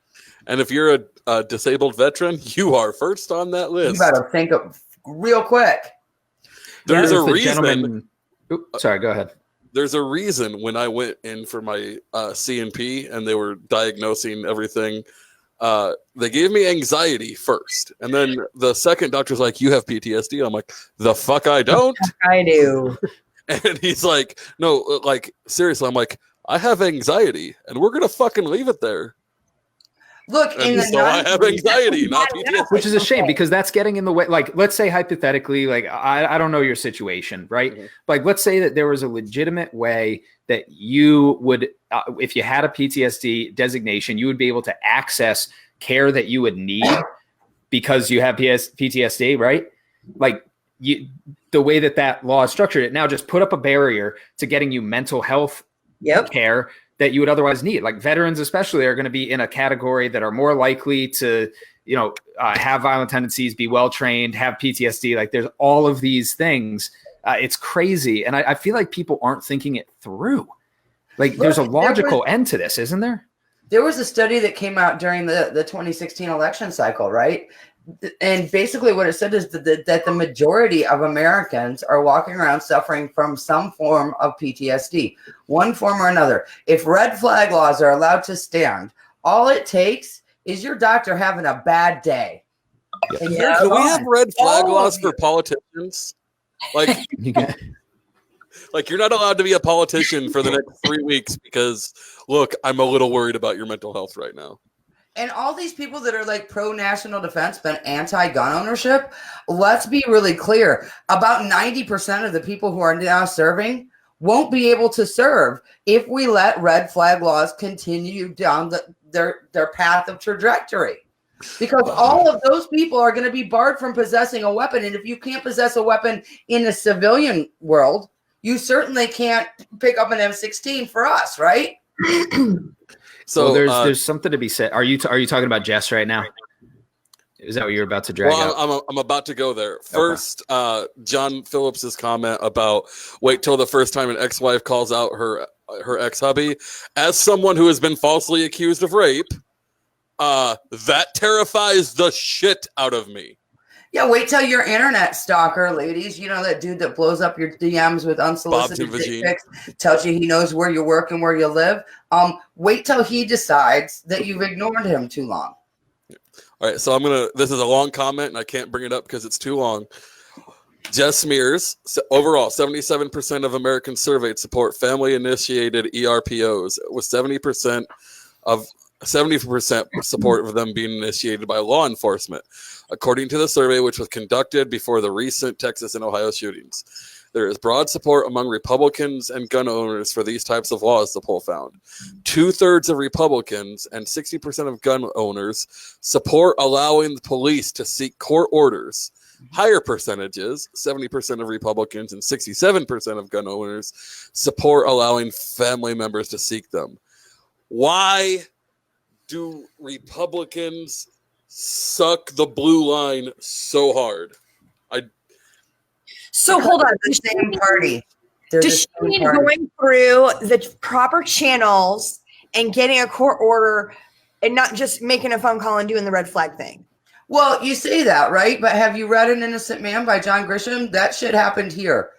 And if you're a disabled veteran, you are first on that list. You better think of real quick. There's a reason. Sorry, go ahead. There's a reason when I went in for my CNP and they were diagnosing everything, they gave me anxiety first. And then the second doctor's like, you have PTSD. I'm like, the fuck I don't. I do. And he's like, no, like, seriously. I'm like, I have anxiety and we're going to fucking leave it there. Look, I have anxiety, not PTSD. Which is a shame because that's getting in the way. Like, let's say hypothetically, like, I don't know your situation, right? Mm-hmm. Like, let's say that there was a legitimate way that you would, if you had a PTSD designation, you would be able to access care that you would need because you have PTSD, right? Like, the way that law is structured, it now just put up a barrier to getting you mental health care that you would otherwise need. Like veterans especially are going to be in a category that are more likely to, have violent tendencies, be well-trained, have PTSD. Like there's all of these things. It's crazy. And I feel like people aren't thinking it through. Like there's a logical end to this, isn't there? There was a study that came out during the 2016 election cycle, right? And basically what it said is that the majority of Americans are walking around suffering from some form of PTSD, one form or another. If red flag laws are allowed to stand, all it takes is your doctor having a bad day. Can we have red flag laws for politicians? Like, like you're not allowed to be a politician for the next 3 weeks because, look, I'm a little worried about your mental health right now. And all these people that are like pro-national defense but anti-gun ownership, let's be really clear. About 90% of the people who are now serving won't be able to serve if we let red flag laws continue down their path of trajectory. Because all of those people are going to be barred from possessing a weapon. And if you can't possess a weapon in the civilian world, you certainly can't pick up an M16 for us, right? So there's something to be said. Are you talking about Jess right now? Is that what you're about to drag out? I'm about to go there. First, John Phillips's comment about wait till the first time an ex-wife calls out her ex-hubby. As someone who has been falsely accused of rape, that terrifies the shit out of me. Yeah, wait till your internet stalker, ladies. You know that dude that blows up your DMs with unsolicited dick pics, tells you he knows where you work and where you live. Wait till he decides that you've ignored him too long. All right, so this is a long comment, and I can't bring it up because it's too long. Jess Mears, overall, 77% of Americans surveyed support family-initiated ERPOs, with 70% support of them being initiated by law enforcement, according to the survey, which was conducted before the recent Texas and Ohio shootings. There is broad support among Republicans and gun owners for these types of laws, the poll found. 2/3 of Republicans and 60% of gun owners support allowing the police to seek court orders. Higher percentages, 70% of Republicans and 67% of gun owners, support allowing family members to seek them. Why do Republicans suck the blue line so hard? So hold on. The same party. Does she mean going through the proper channels and getting a court order and not just making a phone call and doing the red flag thing? Well, you say that, right? But have you read An Innocent Man by John Grisham? That shit happened here.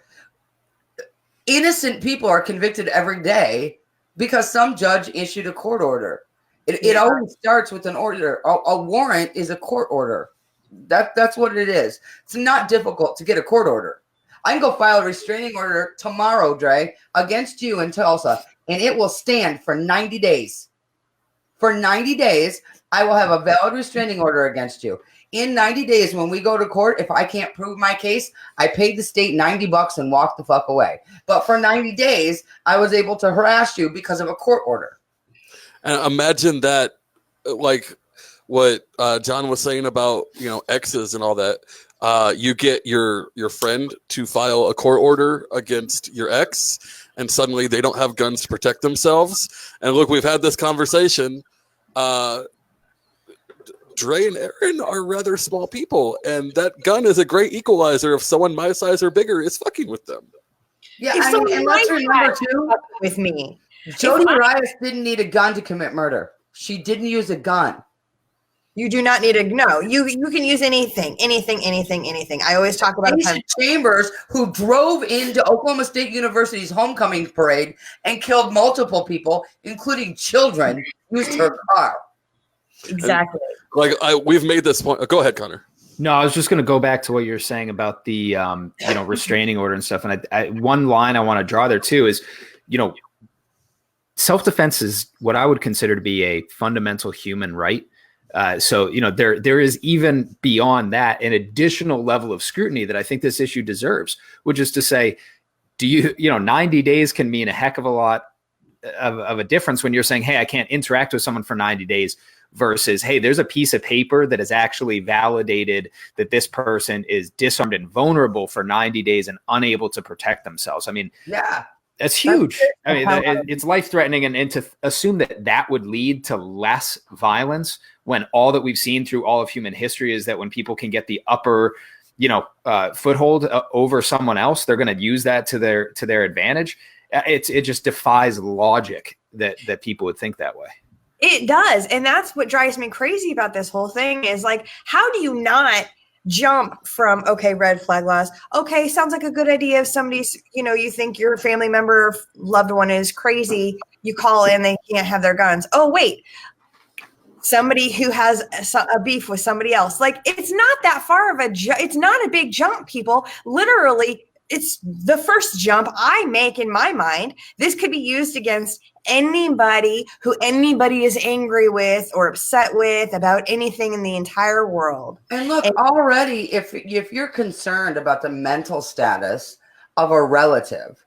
Innocent people are convicted every day because some judge issued a court order. It always starts with an order. A warrant is a court order. That's what it is. It's not difficult to get a court order. I can go file a restraining order tomorrow, Dre, against you in Tulsa, and it will stand for 90 days. For 90 days, I will have a valid restraining order against you. In 90 days, when we go to court, if I can't prove my case, I paid the state $90 and walked the fuck away. But for 90 days, I was able to harass you because of a court order. And imagine that, like what John was saying about, exes and all that. You get your friend to file a court order against your ex, and suddenly they don't have guns to protect themselves. And look, we've had this conversation. Dre and Aaron are rather small people, and that gun is a great equalizer. If someone my size or bigger is fucking with them. Yeah, and let's remember too, with me, Jodi Arias didn't need a gun to commit murder. She didn't use a gun. You do not need you can use anything. I always talk about Chambers, who drove into Oklahoma State University's homecoming parade and killed multiple people, including children, used her car. Exactly. And, we've made this point. Go ahead, Connor. No, I was just going to go back to what you're saying about the restraining order and stuff. And one line I want to draw there too is, self-defense is what I would consider to be a fundamental human right. So there is even beyond that an additional level of scrutiny that I think this issue deserves, which is to say, 90 days can mean a heck of a lot of a difference when you're saying, hey, I can't interact with someone for 90 days versus, hey, there's a piece of paper that is actually validated that this person is disarmed and vulnerable for 90 days and unable to protect themselves. I mean, yeah. That's huge. I mean, it's life-threatening, and to assume that would lead to less violence when all that we've seen through all of human history is that when people can get the upper, foothold over someone else, they're going to use that to their advantage. It just defies logic that people would think that way. It does, and that's what drives me crazy about this whole thing is like, how do you not jump from, okay, red flag laws. Okay, sounds like a good idea if somebody's, you think your family member or loved one is crazy, you call in, they can't have their guns. Oh, wait, somebody who has a beef with somebody else. Like, it's not that far of it's not a big jump, people. Literally, it's the first jump I make in my mind. This could be used against anybody who anybody is angry with or upset with about anything in the entire world. And look, already, if you're concerned about the mental status of a relative,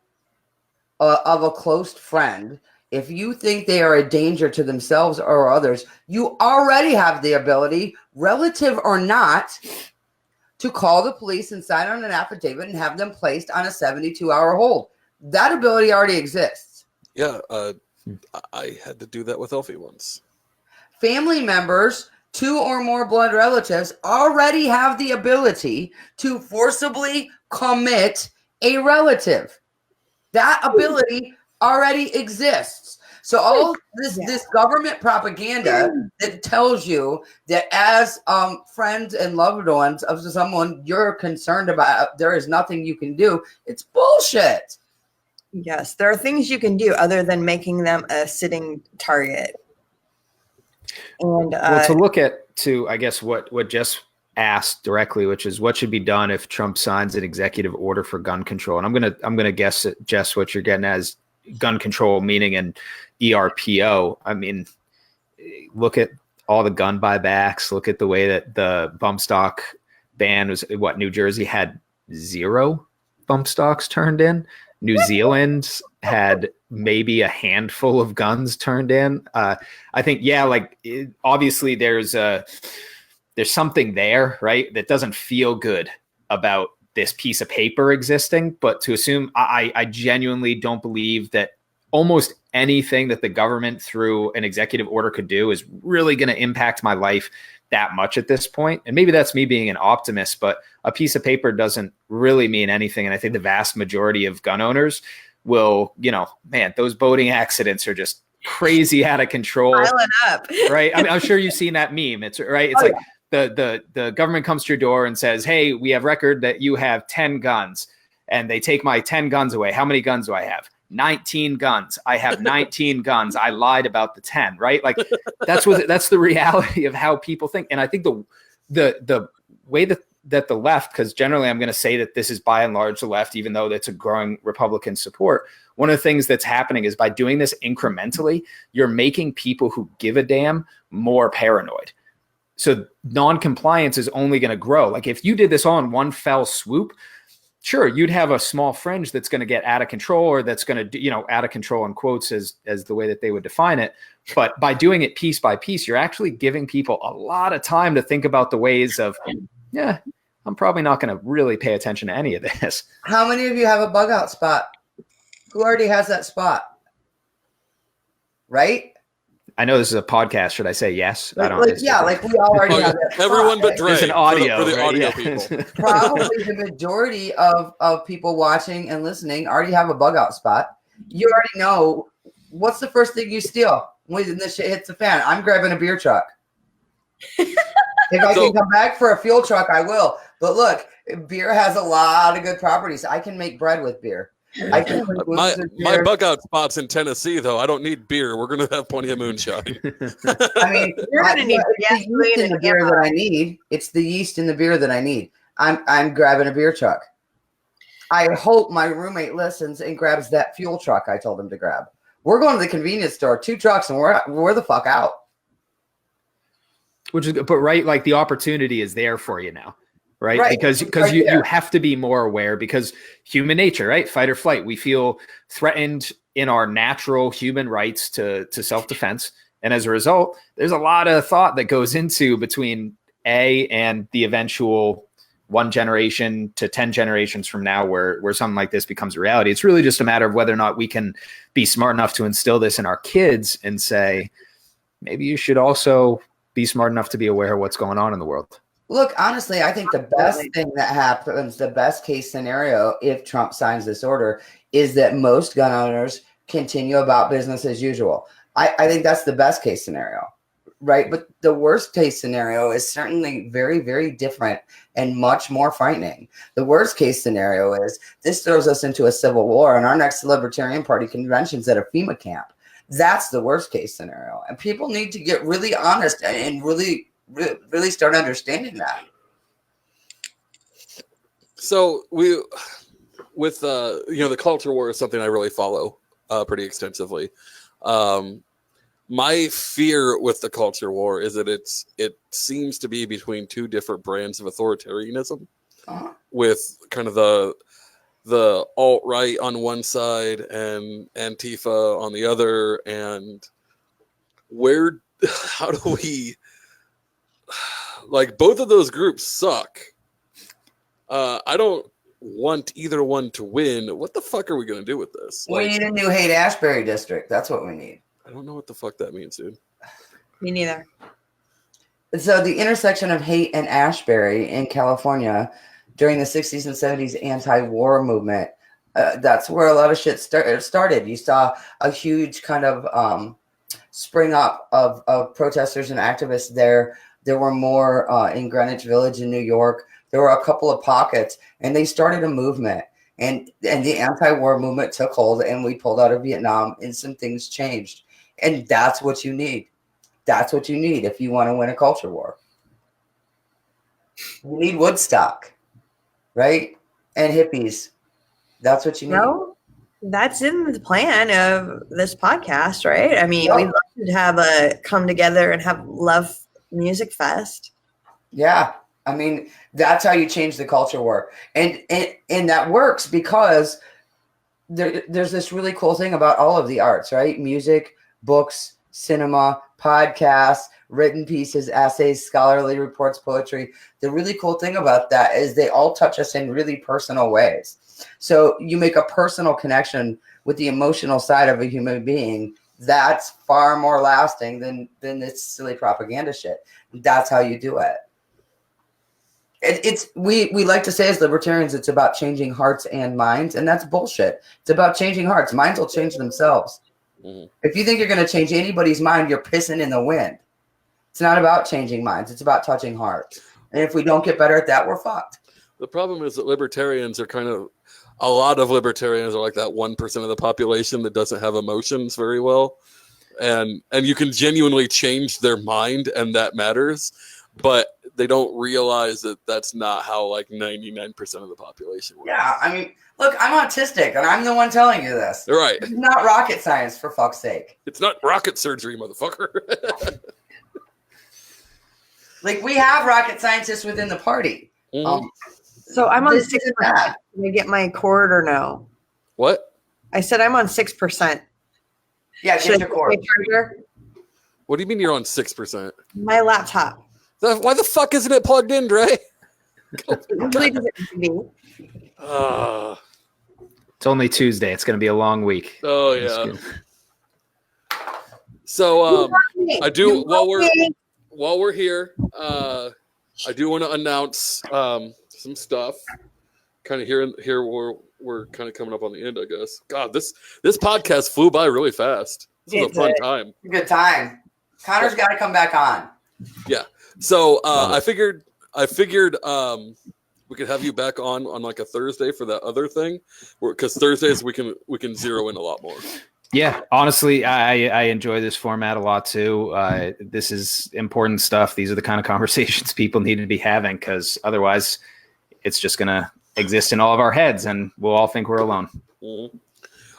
of a close friend, if you think they are a danger to themselves or others, you already have the ability, relative or not, to call the police and sign on an affidavit and have them placed on a 72-hour hold. That ability already exists. Yeah, I had to do that with Elfie once. Family members, 2 or more blood relatives, already have the ability to forcibly commit a relative. That ability already exists. So all this government propaganda that tells you that as friends and loved ones of someone you're concerned about, there is nothing you can do. It's bullshit. Yes, there are things you can do other than making them a sitting target. And well, to look at I guess what Jess asked directly, which is what should be done if Trump signs an executive order for gun control. And I'm gonna guess that, Jess, what you're getting as gun control, meaning an ERPO. I mean, look at all the gun buybacks. Look at the way that the bump stock ban was. What, New Jersey had 0 bump stocks turned in. New Zealand had maybe a handful of guns turned in. I think, obviously there's something there, right? That doesn't feel good about this piece of paper existing, but to assume, I genuinely don't believe that almost anything that the government through an executive order could do is really going to impact my life that much at this point. And maybe that's me being an optimist, but a piece of paper doesn't really mean anything. And I think the vast majority of gun owners will, those boating accidents are just crazy out of control. Piling up. Right. I mean, I'm sure you've seen that meme. It's right. It's the government comes to your door and says, hey, we have record that you have 10 guns, and they take my 10 guns away. How many guns do I have? 19 guns. I have 19 guns. I lied about the 10, right? Like that's the reality of how people think. And I think the way that the left, because generally I'm going to say that this is by and large the left, even though that's a growing Republican support. One of the things that's happening is by doing this incrementally, you're making people who give a damn more paranoid. So non-compliance is only going to grow. Like if you did this all in one fell swoop, sure, you'd have a small fringe that's going to get out of control, or that's going to, out of control in quotes as the way that they would define it. But by doing it piece by piece, you're actually giving people a lot of time to think about the ways of, I'm probably not going to really pay attention to any of this. How many of you have a bug out spot? Who already has that spot? Right? I know this is a podcast. Should I say yes? We already have that spot. Everyone but Dre. There's an audio. For the right? audio Yeah. people. Probably the majority of people watching and listening already have a bug out spot. You already know what's the first thing you steal when this shit hits the fan. I'm grabbing a beer truck. If I can come back for a fuel truck, I will. But look, beer has a lot of good properties. I can make bread with beer. I can my bug out spots in Tennessee, though. I don't need beer. We're gonna have plenty of moonshine. I mean, You're gonna need it's the yeast in the beer that I need. It's the yeast in the beer that I need. I'm grabbing a beer truck. I hope my roommate listens and grabs that fuel truck I told him to grab. We're going to the convenience store, 2 trucks, and we're the fuck out. But right, like the opportunity is there for you now. Right. Because you have to be more aware, because human nature, right? Fight or flight. We feel threatened in our natural human rights to self-defense. And as a result, there's a lot of thought that goes into between and the eventual 1 generation to 10 generations from now where something like this becomes a reality. It's really just a matter of whether or not we can be smart enough to instill this in our kids and say, maybe you should also be smart enough to be aware of what's going on in the world. Look, honestly, I think the best thing that happens, the best case scenario, if Trump signs this order, is that most gun owners continue about business as usual. I think that's the best case scenario, right? But the worst case scenario is certainly very, very different and much more frightening. The worst case scenario is this throws us into a civil war, and our next Libertarian Party convention's at a FEMA camp. That's the worst case scenario. And people need to get really honest and really start understanding that. So with the culture war is something I really follow pretty extensively. My fear with the culture war is that it seems to be between 2 different brands of authoritarianism, with kind of the alt-right on one side and Antifa on the other, and how do we, like, both of those groups suck. want either one to win, what the fuck are we gonna do with this? We need a new Haight-Ashbury district. That's what we need. I don't know what the fuck that means, dude. Me neither. So the intersection of Haight and Ashbury in California during the 60s and 70s anti-war movement, that's where a lot of shit started. You saw a huge kind of spring up of protesters and activists there. There were more in Greenwich Village in New York. There were a couple of pockets, and they started a movement. And the anti-war movement took hold, and we pulled out of Vietnam, and some things changed. And that's what you need. That's what you need if you want to win a culture war. You need Woodstock, right? And hippies. That's what you need. No, that's in the plan of this podcast, right? I mean, we'd love to have a come together and have Love Music Fest. Yeah. I mean, that's how you change the culture war. And that works because there's this really cool thing about all of the arts, right? Music, books, cinema, podcasts, written pieces, essays, scholarly reports, poetry. The really cool thing about that is they all touch us in really personal ways. So you make a personal connection with the emotional side of a human being. That's far more lasting than this silly propaganda shit. That's how you do it. We like to say as libertarians, it's about changing hearts and minds, and that's bullshit. It's about changing hearts. Minds will change themselves. Mm-hmm. If you think you're going to change anybody's mind, you're pissing in the wind. It's not about changing minds. It's about touching hearts. And if we don't get better at that, we're fucked. The problem is that libertarians are a lot of libertarians are like that 1% of the population that doesn't have emotions very well. And you can genuinely change their mind, and that matters. But they don't realize that that's not how 99% of the population works. Yeah, I mean, look, I'm autistic, and I'm the one telling you this. Right. It's not rocket science, for fuck's sake. It's not rocket surgery, motherfucker. We have rocket scientists within the party. Mm-hmm. So I'm on 6%. Can I get my cord or no? What? I said I'm on 6%. Yeah, get your cord. What do you mean you're on 6%? My laptop. Why the fuck isn't it plugged in, Dre? It really doesn't need to be. It's only Tuesday. It's going to be a long week. Oh yeah. So I do while we're here, I do want to announce some stuff. Kind of here where we're kind of coming up on the end, I guess. God, this podcast flew by really fast. This was a fun time. Good time. Connor's got to come back on. Yeah. So I figured we could have you back on a Thursday for that other thing, because Thursdays we can zero in a lot more. Yeah, honestly, I enjoy this format a lot too. This is important stuff. These are the kind of conversations people need to be having, because otherwise it's just going to exist in all of our heads and we'll all think we're alone. Mm-hmm.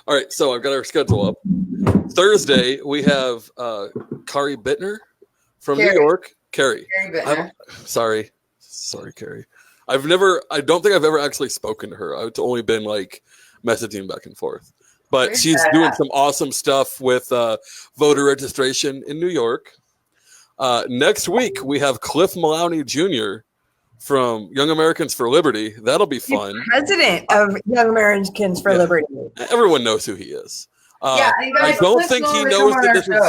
All right, so I've got our schedule up. Thursday, we have Kari Bittner from New York. Carrie. Sorry, Carrie. I don't think I've ever actually spoken to her. I've only been messaging back and forth. But she's doing some awesome stuff with voter registration in New York. Next week, we have Cliff Maloney Jr. from Young Americans for Liberty. That'll be fun. He's president of Young Americans for Liberty. Everyone knows who he is. Guys, I don't think he knows that this is.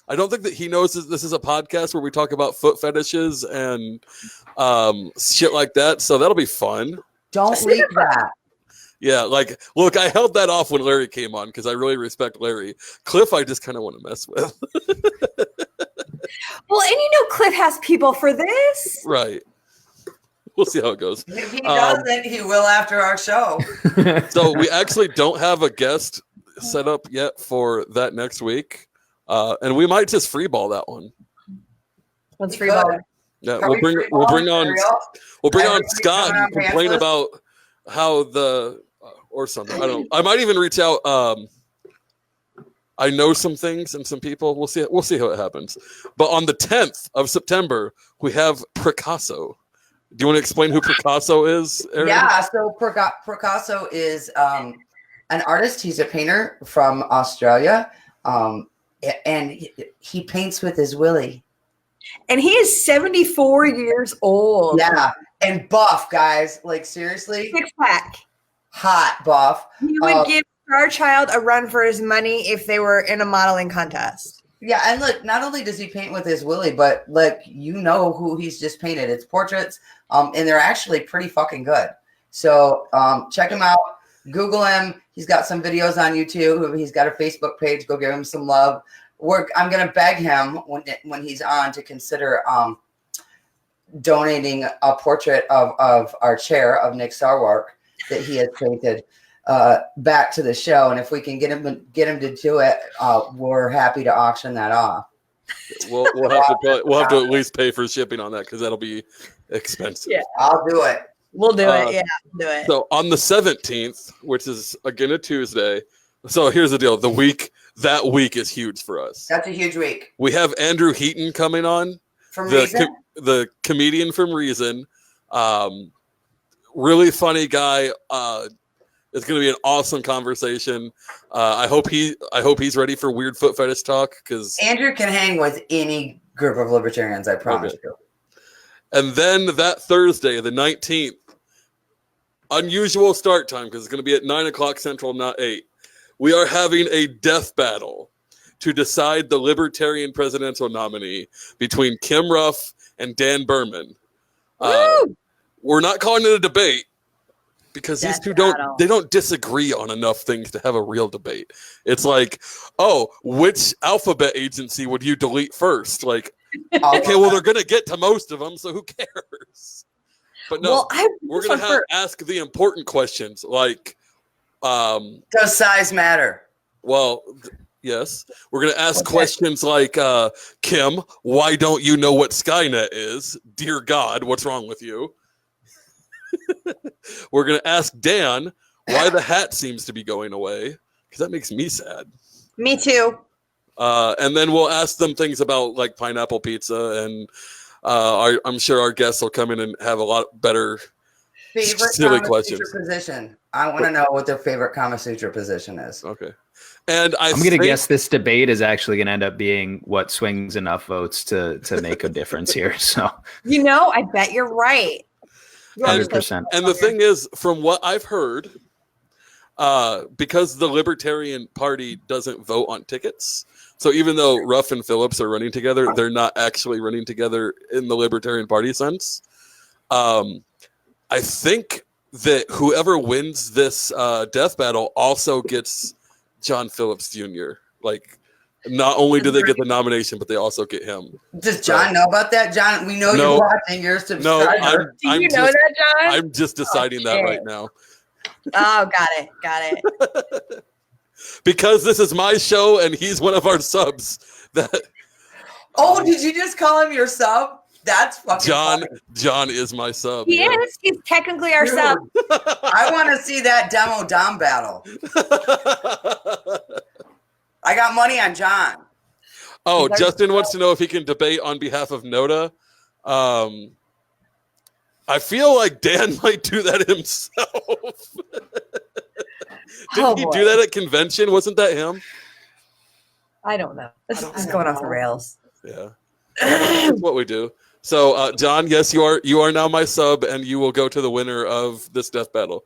I don't think that he knows that this is a podcast where we talk about foot fetishes and shit like that. So that'll be fun. Don't leak that. Yeah, look, I held that off when Larry came on because I really respect Larry. Cliff, I just kind of want to mess with. Well, and Cliff has people for this. Right. We'll see how it goes. If he doesn't, he will after our show. So we actually don't have a guest set up yet for that next week. And we might just freeball that one. Let's freeball. Yeah, we'll bring on Scott and complain about how or something. I might even reach out. I know some things and some people. We'll see how it happens. But on the 10th of September, we have Picasso. Do you want to explain who Picasso is, Aaron? Yeah, so Picasso is an artist. He's a painter from Australia. And he paints with his willy. And he is 74 years old. Yeah. And buff, guys. Like, seriously? Six-pack. Hot buff. He would give Star Child a run for his money if they were in a modeling contest. Yeah, and look, not only does he paint with his Willie, but like, you know who he's just painted. It's portraits, and they're actually pretty fucking good. So check him out. Google him. He's got some videos on YouTube. He's got a Facebook page. Go give him some love. I'm going to beg him when he's on to consider donating a portrait of our chair of Nick Sarwark that he has painted back to the show. And if we can get him to do it, we're happy to auction that off. We'll have to at least pay for shipping on that because that'll be expensive. Yeah, I'll do it. We'll do it. Yeah, we'll do it. So on the 17th, which is again a Tuesday. So here's the deal. That week is huge for us. That's a huge week. We have Andrew Heaton coming on. From Reason? The comedian from Reason. Really funny guy. It's going to be an awesome conversation. I hope he's ready for weird foot fetish talk because Andrew can hang with any group of libertarians. I promise you. And then that Thursday, the 19th, unusual start time because it's going to be at 9:00 Central, not 8. We are having a death battle to decide the Libertarian presidential nominee between Kim Ruff and Dan Berman. We're not calling it a debate because these two don't disagree on enough things to have a real debate. It's like, which alphabet agency would you delete first? Like, okay, well, they're going to get to most of them, so who cares? But no, we're going to ask the important questions like, does size matter? Well, yes. We're going to ask questions like, Kim, why don't you know what Skynet is? Dear God, what's wrong with you? We're going to ask Dan why the hat seems to be going away, because that makes me sad. Me too. And then we'll ask them things about like pineapple pizza, and I'm sure our guests will come in and have a lot better favorite silly Kama questions. Sutra position. I want to know what their favorite Kama Sutra position is. Okay. And I'm going to guess this debate is actually going to end up being what swings enough votes to make a difference here. So, I bet you're right. 100%. And the thing is, from what I've heard, because the Libertarian Party doesn't vote on tickets, so even though Ruff and Phillips are running together, they're not actually running together in the Libertarian Party sense. I think that whoever wins this death battle also gets John Phillips Jr. Like, not only do they get the nomination, but they also get him. Does John know about that? John, we know you're watching. You're a subscriber. Do you know that, John? I'm just deciding that right now. Oh, got it. Because this is my show and he's one of our subs. Oh, did you just call him your sub? That's fucking funny. John is my sub. He is. He's technically our sub. I want to see that demo Dom battle. I got money on John. Oh, Justin wants to know if he can debate on behalf of Noda. I feel like Dan might do that himself. Didn't he do that at convention? Wasn't that him? I don't know. This is going off the rails. Yeah. That's what we do. So, John, yes, you are now my sub, and you will go to the winner of this death battle.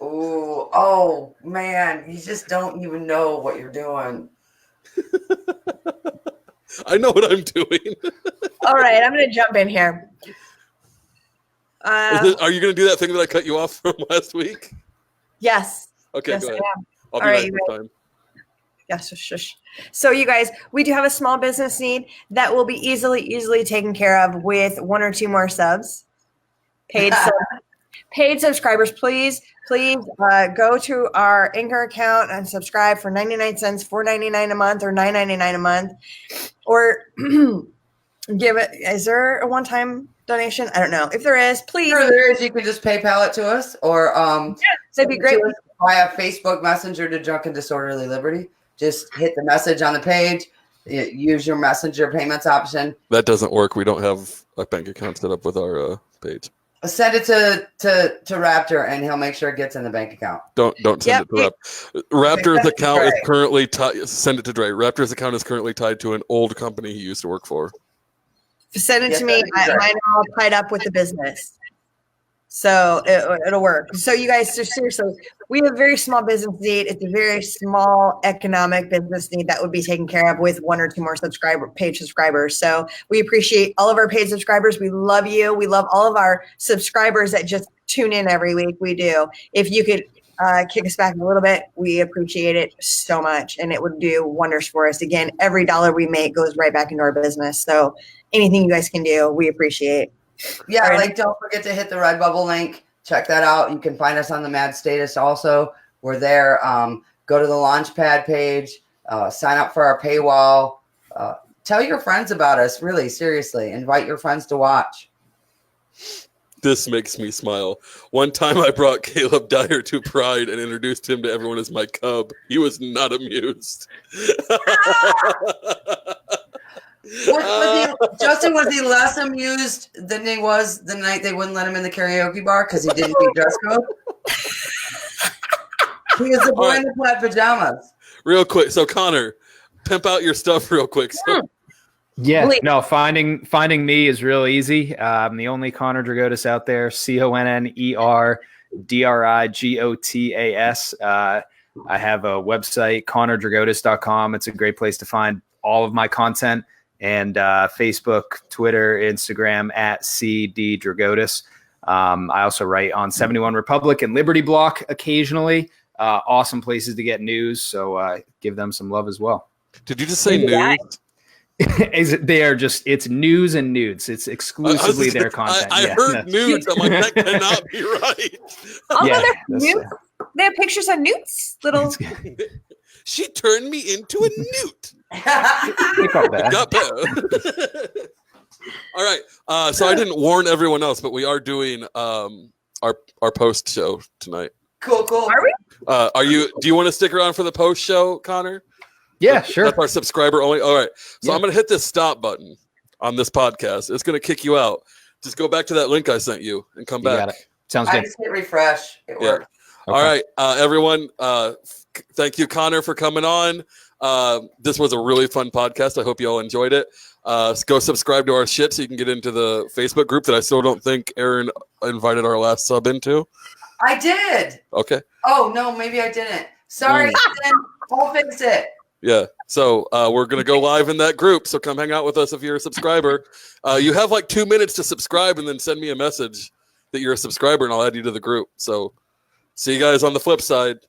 Oh, man. You just don't even know what you're doing. I know what I'm doing. All right, I'm going to jump in here. Are you going to do that thing that I cut you off from last week? Yes. Okay, yes, go ahead. I'll be All back right, this time. Yes, shush. So, you guys, we do have a small business need that will be easily taken care of with 1 or 2 more subs. Paid subscribers, please go to our Anchor account and subscribe for 99 cents, $4.99 a month, or $9.99 a month. Or give it. Is there a one-time donation? I don't know. If there is, please. Sure, there is. You can just PayPal it to us, or that'd be great. Via Facebook Messenger to Drunken Disorderly Liberty. Just hit the message on the page. Use your messenger payments option. That doesn't work. We don't have a bank account set up with our page. Send it to Raptor, and he'll make sure it gets in the bank account. Don't send it to Raptor's account is currently send it to Dre. Raptor's account is currently tied to an old company he used to work for. Send it Yes, to me. that'd be great. Mine are all tied up with the business. So it'll work. So you guys, so seriously, we have a very small business need. It's a very small economic business need that would be taken care of with 1 or 2 more paid subscribers. So we appreciate all of our paid subscribers. We love you. We love all of our subscribers that just tune in every week. We do. If you could kick us back a little bit, we appreciate it so much. And it would do wonders for us. Again, every dollar we make goes right back into our business. So anything you guys can do, we appreciate. Yeah, All right. like don't forget to hit the Redbubble link. Check that out. You can find us on the Mad Status also. We're there. Go to the Launchpad page. Sign up for our paywall. Tell your friends about us. Really, seriously. Invite your friends to watch. This makes me smile. One time I brought Caleb Dyer to Pride and introduced him to everyone as my cub. He was not amused. Justin, was he less amused than he was the night they wouldn't let him in the karaoke bar because he didn't meet dress code? He was the boy in the plaid pajamas. Real quick. So, Connor, pimp out your stuff real quick. So, Yeah, no, finding me is real easy. I'm the only Connor Drigotas out there. ConnerDrigotas. I have a website, ConnorDrigotas.com. It's a great place to find all of my content, and Facebook, Twitter, Instagram at CD Drigotas. I also write on 71 Republic and Liberty Block occasionally. Awesome places to get news, so give them some love as well. did you just say news? It's news and nudes. It's exclusively their content. I heard nudes. I'm like, that cannot be right. Oh, Yeah, they're that's, newts. They have pictures of newts. Little. She turned me into a newt. Pick up that. Got better. All right. So I didn't warn everyone else, but we are doing our post show tonight. Cool. Are we? Do you want to stick around for the post show, Connor? Yeah, sure. That's our subscriber only. All right. So Yeah. I'm going to hit this stop button on this podcast. It's going to kick you out. Just go back to that link I sent you and come You got back. it. Sounds I good. just hit refresh. It worked. Okay. All right, everyone. Thank you, Connor, for coming on. This was a really fun podcast. I hope you all enjoyed it. Go subscribe to our shit so you can get into the Facebook group that I still don't think Aaron invited our last sub into. I did. Okay. Oh, no, maybe I didn't. Sorry, Ethan. I'll fix it. Yeah. So we're going to go live in that group. So come hang out with us if you're a subscriber. You have like 2 minutes to subscribe and then send me a message that you're a subscriber and I'll add you to the group. So see you guys on the flip side.